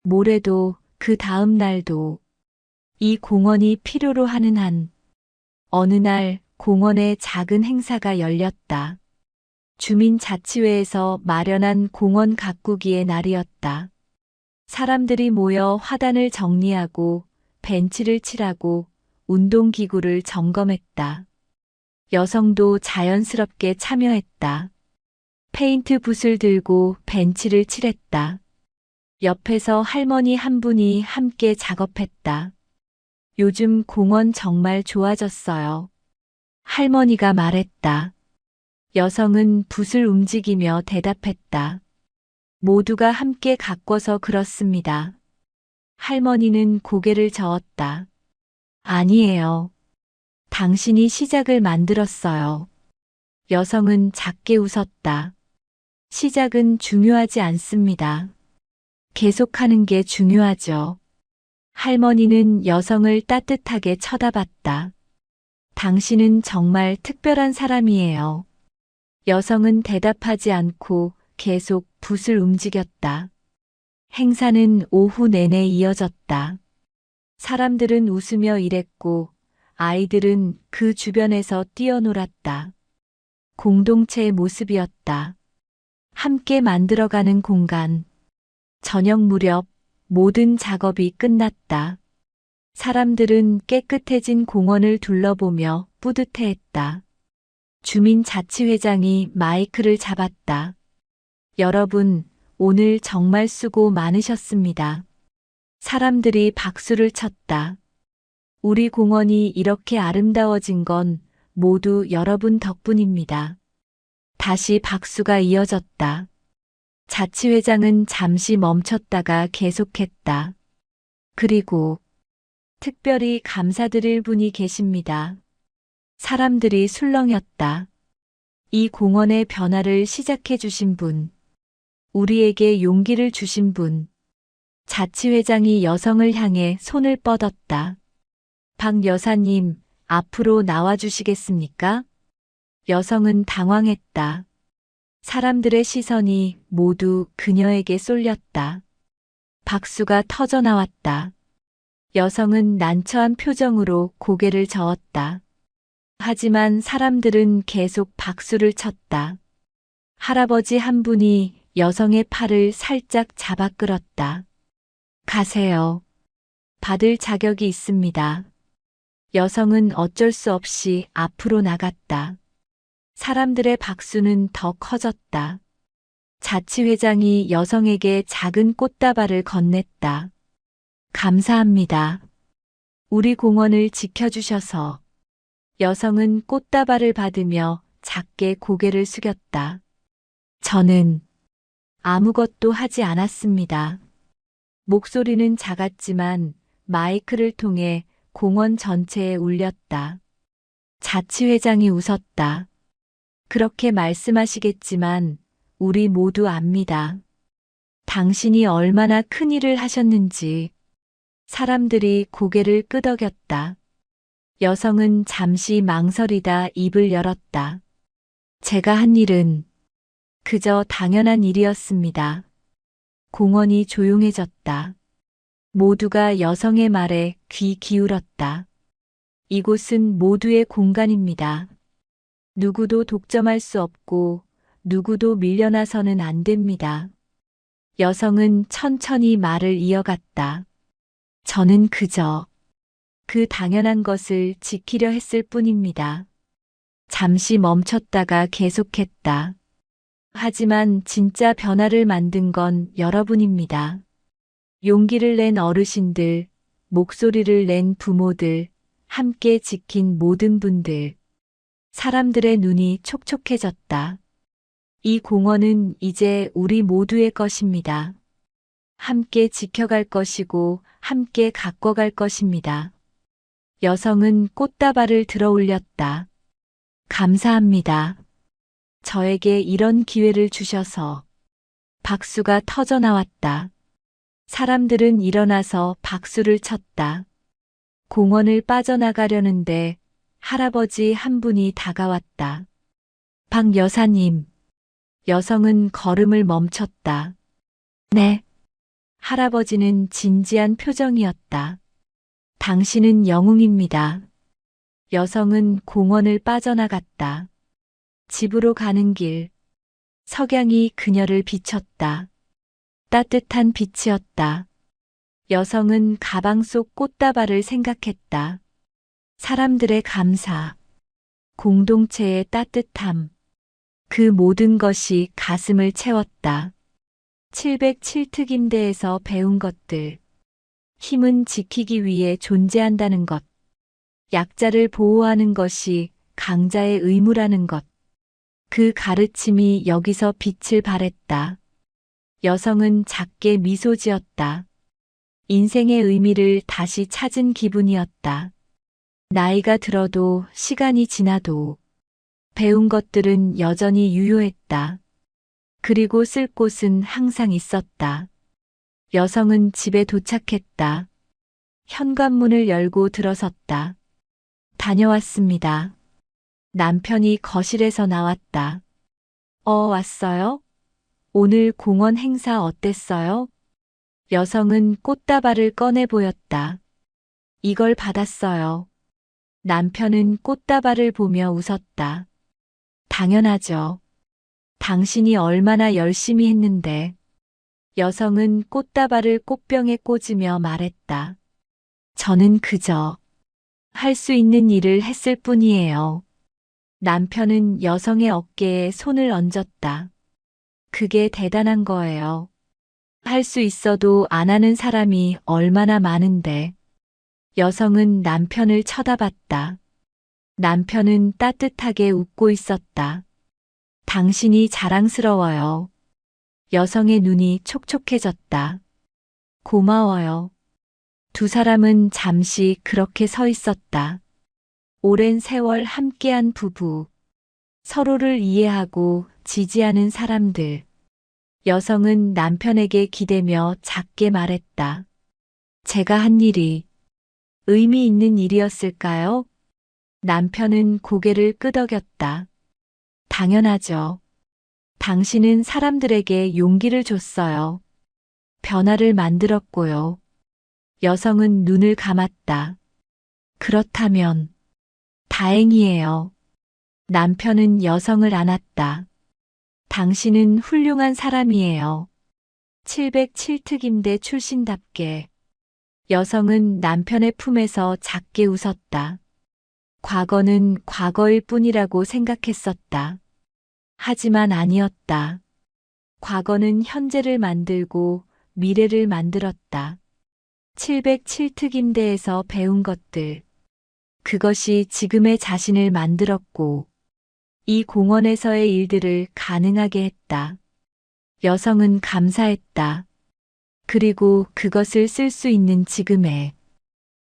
모레도, 그 다음 날도. 이 공원이 필요로 하는 한. 어느 날 공원에 작은 행사가 열렸다. 주민자치회에서 마련한 공원 가꾸기의 날이었다. 사람들이 모여 화단을 정리하고 벤치를 칠하고 운동기구를 점검했다. 여성도 자연스럽게 참여했다. 페인트 붓을 들고 벤치를 칠했다. 옆에서 할머니 한 분이 함께 작업했다. 요즘 공원 정말 좋아졌어요. 할머니가 말했다. 여성은 붓을 움직이며 대답했다. 모두가 함께 가꿔서 그렇습니다. 할머니는 고개를 저었다. 아니에요. 당신이 시작을 만들었어요. 여성은 작게 웃었다. 시작은 중요하지 않습니다. 계속하는 게 중요하죠. 할머니는 여성을 따뜻하게 쳐다봤다. 당신은 정말 특별한 사람이에요. 여성은 대답하지 않고 계속 붓을 움직였다. 행사는 오후 내내 이어졌다. 사람들은 웃으며 일했고 아이들은 그 주변에서 뛰어놀았다. 공동체의 모습이었다. 함께 만들어가는 공간. 저녁 무렵 모든 작업이 끝났다. 사람들은 깨끗해진 공원을 둘러보며 뿌듯해했다. 주민자치회장이 마이크를 잡았다. 여러분, 오늘 정말 수고 많으셨습니다. 사람들이 박수를 쳤다. 우리 공원이 이렇게 아름다워진 건 모두 여러분 덕분입니다. 다시 박수가 이어졌다. 자치회장은 잠시 멈췄다가 계속했다. 그리고 특별히 감사드릴 분이 계십니다. 사람들이 술렁였다. 이 공원의 변화를 시작해 주신 분, 우리에게 용기를 주신 분. 자치회장이 여성을 향해 손을 뻗었다. 박 여사님, 앞으로 나와 주시겠습니까? 여성은 당황했다. 사람들의 시선이 모두 그녀에게 쏠렸다. 박수가 터져 나왔다. 여성은 난처한 표정으로 고개를 저었다. 하지만 사람들은 계속 박수를 쳤다. 할아버지 한 분이 여성의 팔을 살짝 잡아 끌었다. 가세요. 받을 자격이 있습니다. 여성은 어쩔 수 없이 앞으로 나갔다. 사람들의 박수는 더 커졌다. 자치회장이 여성에게 작은 꽃다발을 건넸다. 감사합니다. 우리 공원을 지켜주셔서. 여성은 꽃다발을 받으며 작게 고개를 숙였다. 저는 아무것도 하지 않았습니다. 목소리는 작았지만 마이크를 통해 공원 전체에 울렸다. 자치회장이 웃었다. 그렇게 말씀하시겠지만 우리 모두 압니다. 당신이 얼마나 큰 일을 하셨는지. 사람들이 고개를 끄덕였다. 여성은 잠시 망설이다 입을 열었다. 제가 한 일은 그저 당연한 일이었습니다. 공원이 조용해졌다. 모두가 여성의 말에 귀 기울었다. 이곳은 모두의 공간입니다. 누구도 독점할 수 없고 누구도 밀려나서는 안 됩니다. 여성은 천천히 말을 이어갔다. 저는 그저 그 당연한 것을 지키려 했을 뿐입니다. 잠시 멈췄다가 계속했다. 하지만 진짜 변화를 만든 건 여러분입니다. 용기를 낸 어르신들, 목소리를 낸 부모들, 함께 지킨 모든 분들. 사람들의 눈이 촉촉해졌다. 이 공원은 이제 우리 모두의 것입니다. 함께 지켜갈 것이고 함께 가꿔갈 것입니다. 여성은 꽃다발을 들어 올렸다. 감사합니다. 저에게 이런 기회를 주셔서. 박수가 터져 나왔다. 사람들은 일어나서 박수를 쳤다. 공원을 빠져나가려는데 할아버지 한 분이 다가왔다. 박 여사님. 여성은 걸음을 멈췄다. 네. 할아버지는 진지한 표정이었다. 당신은 영웅입니다. 여성은 공원을 빠져나갔다. 집으로 가는 길. 석양이 그녀를 비췄다. 따뜻한 빛이었다. 여성은 가방 속 꽃다발을 생각했다. 사람들의 감사, 공동체의 따뜻함, 그 모든 것이 가슴을 채웠다. 707특임대에서 배운 것들. 힘은 지키기 위해 존재한다는 것. 약자를 보호하는 것이 강자의 의무라는 것. 그 가르침이 여기서 빛을 발했다. 여성은 작게 미소 지었다. 인생의 의미를 다시 찾은 기분이었다. 나이가 들어도 시간이 지나도 배운 것들은 여전히 유효했다. 그리고 쓸 곳은 항상 있었다. 여성은 집에 도착했다. 현관문을 열고 들어섰다. 다녀왔습니다. 남편이 거실에서 나왔다. 왔어요? 오늘 공원 행사 어땠어요? 여성은 꽃다발을 꺼내 보였다. 이걸 받았어요. 남편은 꽃다발을 보며 웃었다. 당연하죠. 당신이 얼마나 열심히 했는데. 여성은 꽃다발을 꽃병에 꽂으며 말했다. 저는 그저 할 수 있는 일을 했을 뿐이에요. 남편은 여성의 어깨에 손을 얹었다. 그게 대단한 거예요. 할 수 있어도 안 하는 사람이 얼마나 많은데. 여성은 남편을 쳐다봤다. 남편은 따뜻하게 웃고 있었다. 당신이 자랑스러워요. 여성의 눈이 촉촉해졌다. 고마워요. 두 사람은 잠시 그렇게 서 있었다. 오랜 세월 함께한 부부. 서로를 이해하고 지지하는 사람들. 여성은 남편에게 기대며 작게 말했다. 제가 한 일이 의미 있는 일이었을까요? 남편은 고개를 끄덕였다. 당연하죠. 당신은 사람들에게 용기를 줬어요. 변화를 만들었고요. 여성은 눈을 감았다. 그렇다면 다행이에요. 남편은 여성을 안았다. 당신은 훌륭한 사람이에요. 707특임대 출신답게. 여성은 남편의 품에서 작게 웃었다. 과거는 과거일 뿐이라고 생각했었다. 하지만 아니었다. 과거는 현재를 만들고 미래를 만들었다. 707특임대에서 배운 것들. 그것이 지금의 자신을 만들었고 이 공원에서의 일들을 가능하게 했다. 여성은 감사했다. 그리고 그것을 쓸 수 있는 지금의